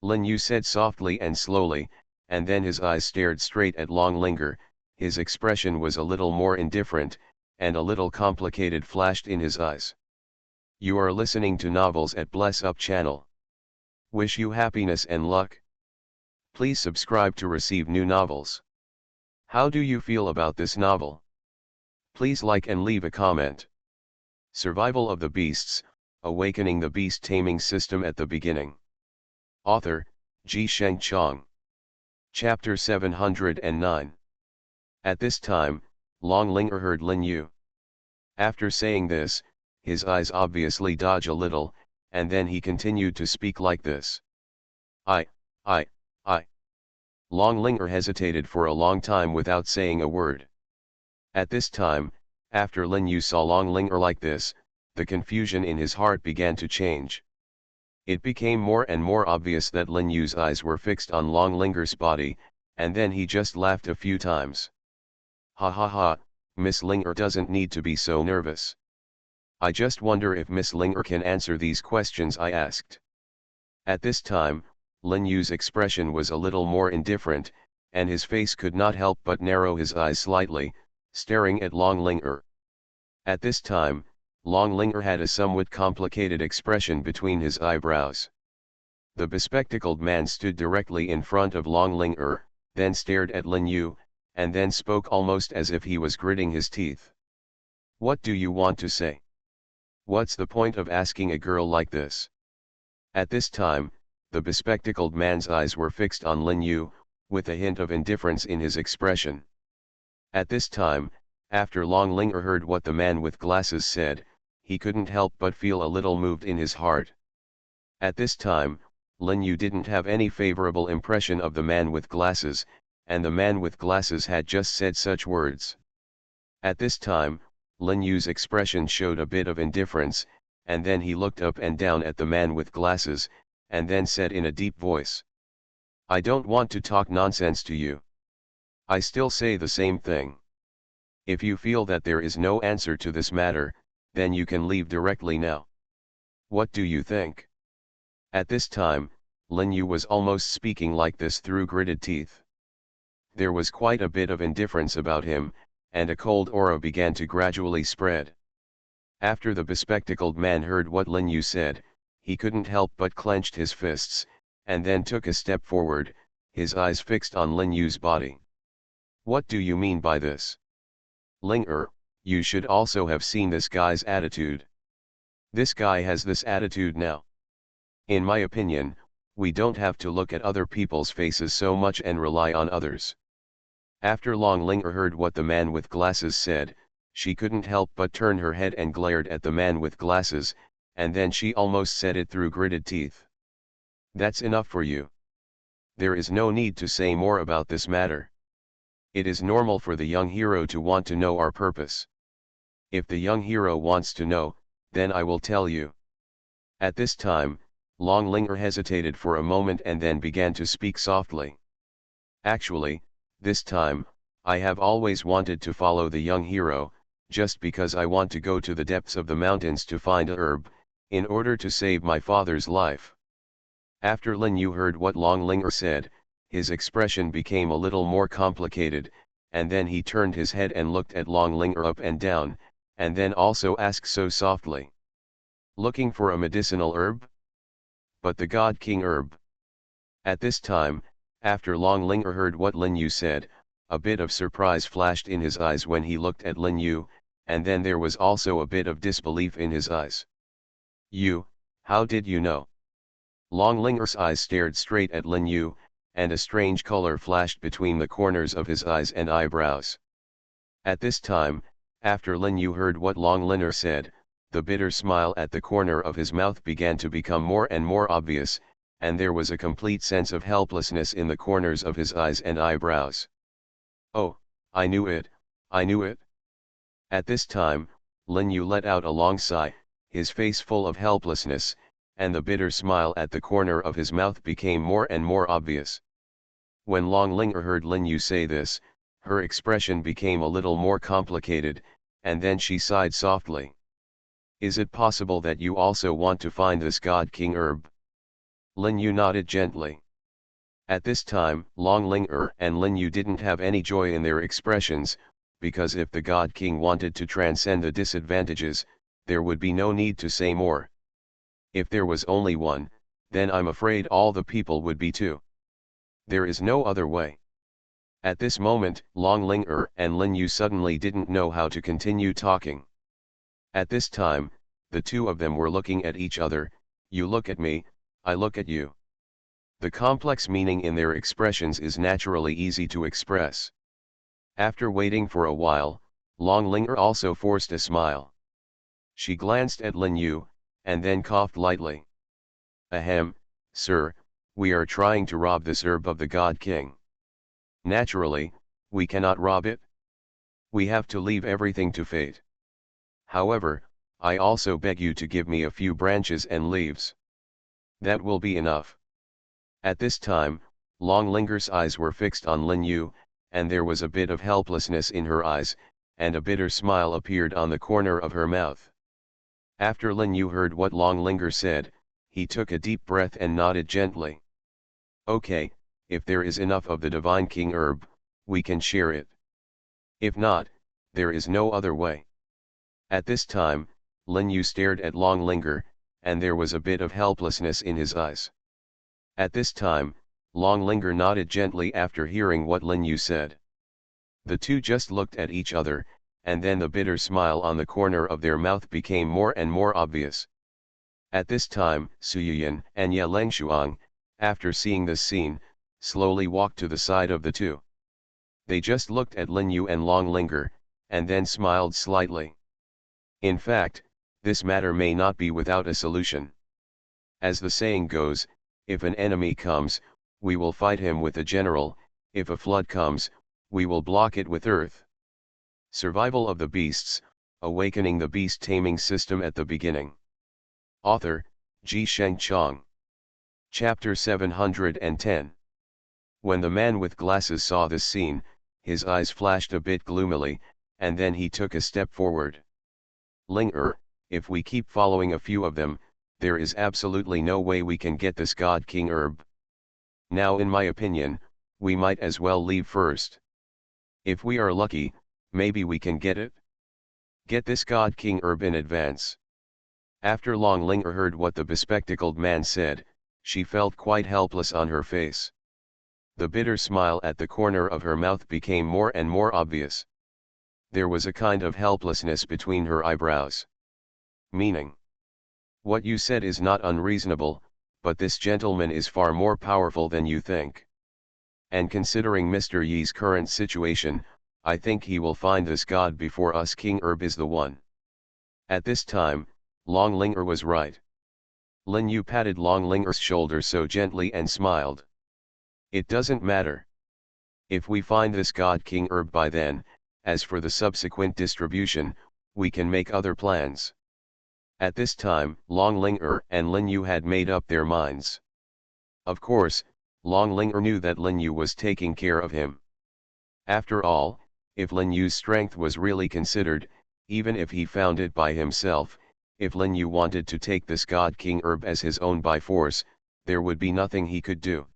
Lin Yu said softly and slowly, and then his eyes stared straight at Longlinger, his expression was a little more indifferent, and a little complicated flashed in his eyes. You are listening to novels at Bless Up channel. Wish you happiness and luck. Please subscribe to receive new novels. How do you feel about this novel? Please like and leave a comment. Survival of the Beasts, Awakening the Beast Taming System at the Beginning. Author, Ji Sheng Chong. Chapter 709. At this time, Longlinger heard Lin Yu. After saying this, his eyes obviously dodged a little, and then he continued to speak like this. I. Longlinger hesitated for a long time without saying a word. At this time, after Lin Yu saw Longlinger like this, the confusion in his heart began to change. It became more and more obvious that Lin Yu's eyes were fixed on Longlinger's body, and then he just laughed a few times. Ha ha ha, Miss Linger doesn't need to be so nervous. I just wonder if Miss Linger can answer these questions I asked. At this time, Lin Yu's expression was a little more indifferent, and his face could not help but narrow his eyes slightly, staring at Longlinger. At this time, Longlinger had a somewhat complicated expression between his eyebrows. The bespectacled man stood directly in front of Longlinger, then stared at Lin Yu, and then spoke almost as if he was gritting his teeth. What do you want to say? What's the point of asking a girl like this? At this time, the bespectacled man's eyes were fixed on Lin Yu, with a hint of indifference in his expression. At this time, after Longlinger heard what the man with glasses said, he couldn't help but feel a little moved in his heart. At this time, Lin Yu didn't have any favorable impression of the man with glasses, and the man with glasses had just said such words. At this time, Lin Yu's expression showed a bit of indifference, and then he looked up and down at the man with glasses, and then said in a deep voice. I don't want to talk nonsense to you. I still say the same thing. If you feel that there is no answer to this matter, then you can leave directly now. What do you think? At this time, Lin Yu was almost speaking like this through gritted teeth. There was quite a bit of indifference about him, and a cold aura began to gradually spread. After the bespectacled man heard what Lin Yu said, he couldn't help but clenched his fists, and then took a step forward, his eyes fixed on Lin Yu's body. What do you mean by this? Linger, you should also have seen this guy's attitude. This guy has this attitude now. In my opinion, we don't have to look at other people's faces so much and rely on others. After Long Linger heard what the man with glasses said, she couldn't help but turn her head and glared at the man with glasses, and then she almost said it through gritted teeth. That's enough for you. There is no need to say more about this matter. It is normal for the young hero to want to know our purpose. If the young hero wants to know, then I will tell you. At this time, Long Linger hesitated for a moment and then began to speak softly. Actually, this time, I have always wanted to follow the young hero, just because I want to go to the depths of the mountains to find a herb, in order to save my father's life. After Lin Yu heard what Long Linger said, his expression became a little more complicated, and then he turned his head and looked at Long Linger up and down, and then also asked so softly. Looking for a medicinal herb? But the God King herb. At this time, after Long Linger heard what Lin Yu said, a bit of surprise flashed in his eyes when he looked at Lin Yu, and then there was also a bit of disbelief in his eyes. You, how did you know? Long Linger's eyes stared straight at Lin Yu, and a strange color flashed between the corners of his eyes and eyebrows. At this time, after Lin Yu heard what Long Linger said, the bitter smile at the corner of his mouth began to become more and more obvious, and there was a complete sense of helplessness in the corners of his eyes and eyebrows. Oh, I knew it, I knew it. At this time, Lin Yu let out a long sigh, his face full of helplessness, and the bitter smile at the corner of his mouth became more and more obvious. When Long Linger heard Lin Yu say this, her expression became a little more complicated, and then she sighed softly. Is it possible that you also want to find this God King herb? Lin Yu nodded gently. At this time, Long Linger and Lin Yu didn't have any joy in their expressions, because if the God King wanted to transcend the disadvantages, there would be no need to say more. If there was only one, then I'm afraid all the people would be too. There is no other way. At this moment, Long Linger and Lin Yu suddenly didn't know how to continue talking. At this time, the two of them were looking at each other, you look at me, I look at you. The complex meaning in their expressions is naturally easy to express. After waiting for a while, Long Linger also forced a smile. She glanced at Lin Yu, and then coughed lightly. Ahem, sir, we are trying to rob this herb of the God King. Naturally, we cannot rob it. We have to leave everything to fate. However, I also beg you to give me a few branches and leaves. That will be enough. At this time, Long Linger's eyes were fixed on Lin Yu, and there was a bit of helplessness in her eyes, and a bitter smile appeared on the corner of her mouth. After Lin Yu heard what Long Linger said, he took a deep breath and nodded gently. Okay, if there is enough of the Divine King herb, we can share it. If not, there is no other way. At this time, Lin Yu stared at Long Linger, and there was a bit of helplessness in his eyes. At this time, Long Linger nodded gently after hearing what Lin Yu said. The two just looked at each other, and then the bitter smile on the corner of their mouth became more and more obvious. At this time, Su Yuyan and Ye Lengshuang, after seeing this scene, slowly walked to the side of the two. They just looked at Lin Yu and Long Linger, and then smiled slightly. In fact, this matter may not be without a solution. As the saying goes, if an enemy comes, we will fight him with a general, if a flood comes, we will block it with earth. Survival of the Beasts, Awakening the Beast Taming System at the Beginning. Author, Ji Sheng Chong. Chapter 710. When the man with glasses saw this scene, his eyes flashed a bit gloomily, and then he took a step forward. Linger, if we keep following a few of them, there is absolutely no way we can get this God King herb. Now in my opinion, we might as well leave first. If we are lucky, maybe we can get it. Get this God King herb in advance. After Long Linger heard what the bespectacled man said, she felt quite helpless on her face. The bitter smile at the corner of her mouth became more and more obvious. There was a kind of helplessness between her eyebrows. Meaning. What you said is not unreasonable, but this gentleman is far more powerful than you think. And considering Mr. Yi's current situation, I think he will find this god before us. King Herb is the one. At this time, Long Linger was right. Lin Yu patted Long Linger's shoulder so gently and smiled. It doesn't matter. If we find this god King Herb by then, as for the subsequent distribution, we can make other plans. At this time, Long Linger and Lin Yu had made up their minds. Of course, Long Linger knew that Lin Yu was taking care of him. After all, if Lin Yu's strength was really considered, even if he found it by himself, if Lin Yu wanted to take this god King Herb as his own by force, there would be nothing he could do.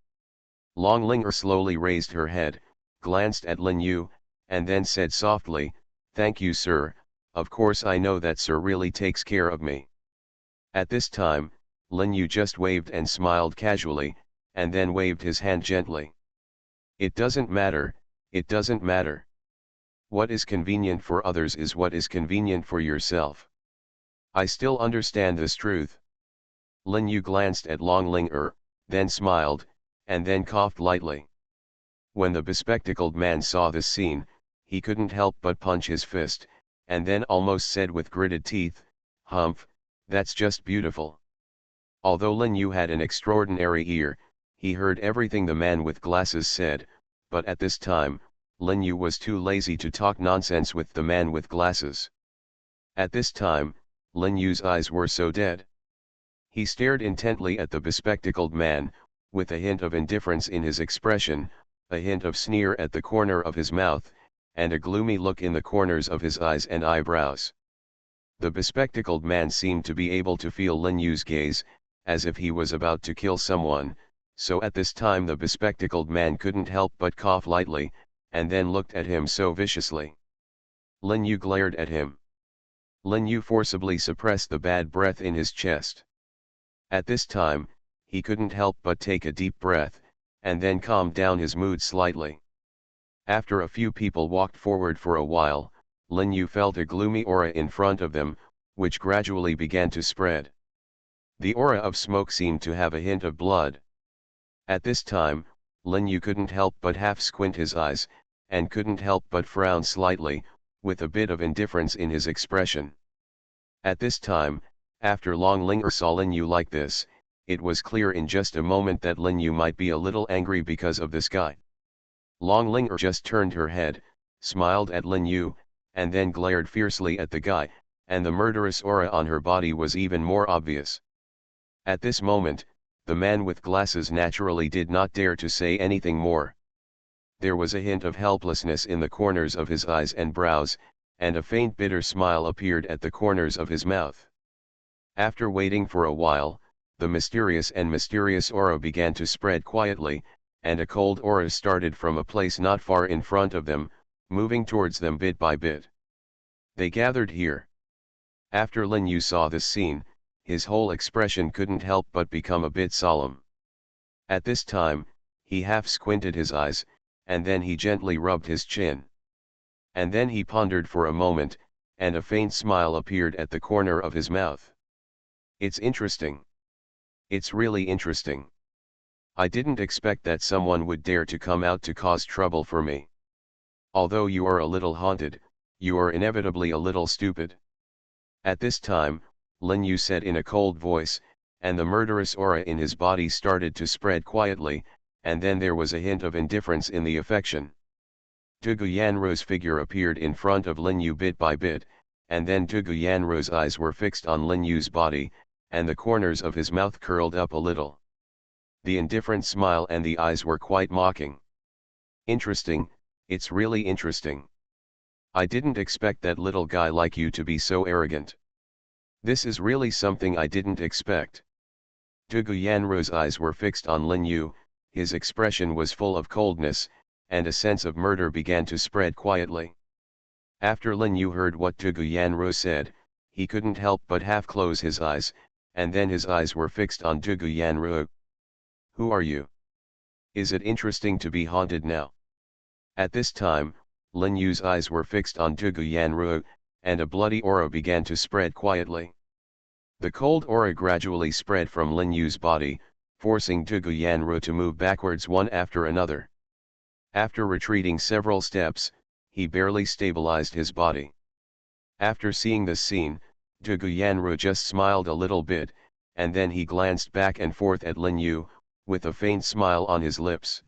Long Linger slowly raised her head, glanced at Lin Yu, and then said softly, "Thank you, sir, of course I know that sir really takes care of me." At this time, Lin Yu just waved and smiled casually, and then waved his hand gently. "It doesn't matter, it doesn't matter. What is convenient for others is what is convenient for yourself. I still understand this truth." Lin Yu glanced at Long Linger, then smiled, and then coughed lightly. When the bespectacled man saw this scene, he couldn't help but punch his fist, and then almost said with gritted teeth, "Humph, that's just beautiful." Although Lin Yu had an extraordinary ear, he heard everything the man with glasses said, but at this time, Lin Yu was too lazy to talk nonsense with the man with glasses. At this time, Lin Yu's eyes were so dead. He stared intently at the bespectacled man, with a hint of indifference in his expression, a hint of sneer at the corner of his mouth, and a gloomy look in the corners of his eyes and eyebrows. The bespectacled man seemed to be able to feel Lin Yu's gaze, as if he was about to kill someone, so at this time the bespectacled man couldn't help but cough lightly, and then looked at him so viciously. Lin Yu glared at him. Lin Yu forcibly suppressed the bad breath in his chest. At this time, he couldn't help but take a deep breath, and then calmed down his mood slightly. After a few people walked forward for a while, Lin Yu felt a gloomy aura in front of them, which gradually began to spread. The aura of smoke seemed to have a hint of blood. At this time, Lin Yu couldn't help but half squint his eyes, and couldn't help but frown slightly, with a bit of indifference in his expression. At this time, after Long Linger saw Lin Yu like this, it was clear in just a moment that Lin Yu might be a little angry because of this guy. Long Linger just turned her head, smiled at Lin Yu, and then glared fiercely at the guy, and the murderous aura on her body was even more obvious. At this moment, the man with glasses naturally did not dare to say anything more. There was a hint of helplessness in the corners of his eyes and brows, and a faint bitter smile appeared at the corners of his mouth. After waiting for a while, the mysterious aura began to spread quietly, and a cold aura started from a place not far in front of them, moving towards them bit by bit. They gathered here. After Lin Yu saw this scene, his whole expression couldn't help but become a bit solemn. At this time, he half squinted his eyes, and then he gently rubbed his chin. And then he pondered for a moment, and a faint smile appeared at the corner of his mouth. "It's interesting. It's really interesting. I didn't expect that someone would dare to come out to cause trouble for me. Although you are a little haunted, you are inevitably a little stupid." At this time, Lin Yu said in a cold voice, and the murderous aura in his body started to spread quietly, and then there was a hint of indifference in the affection. Dugu Yanro's figure appeared in front of Lin Yu bit by bit, and then Dugu Yanro's eyes were fixed on Lin Yu's body, and the corners of his mouth curled up a little. The indifferent smile and the eyes were quite mocking. "Interesting, it's really interesting. I didn't expect that little guy like you to be so arrogant. This is really something I didn't expect." Dugu Yanro's eyes were fixed on Lin Yu, his expression was full of coldness, and a sense of murder began to spread quietly. After Lin Yu heard what Dugu Yanro said, he couldn't help but half close his eyes, and then his eyes were fixed on Dugu Yanro. "Who are you? Is it interesting to be haunted now?" At this time, Lin Yu's eyes were fixed on Dugu Yanro, and a bloody aura began to spread quietly. The cold aura gradually spread from Lin Yu's body, forcing Dugu Yanru to move backwards one after another. After retreating several steps, he barely stabilized his body. After seeing this scene, Dugu Yanru just smiled a little bit, and then he glanced back and forth at Lin Yu, with a faint smile on his lips.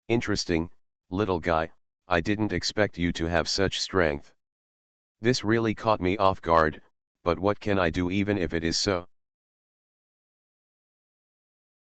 Interesting, little guy, I didn't expect you to have such strength. This really caught me off guard, but what can I do even if it is so?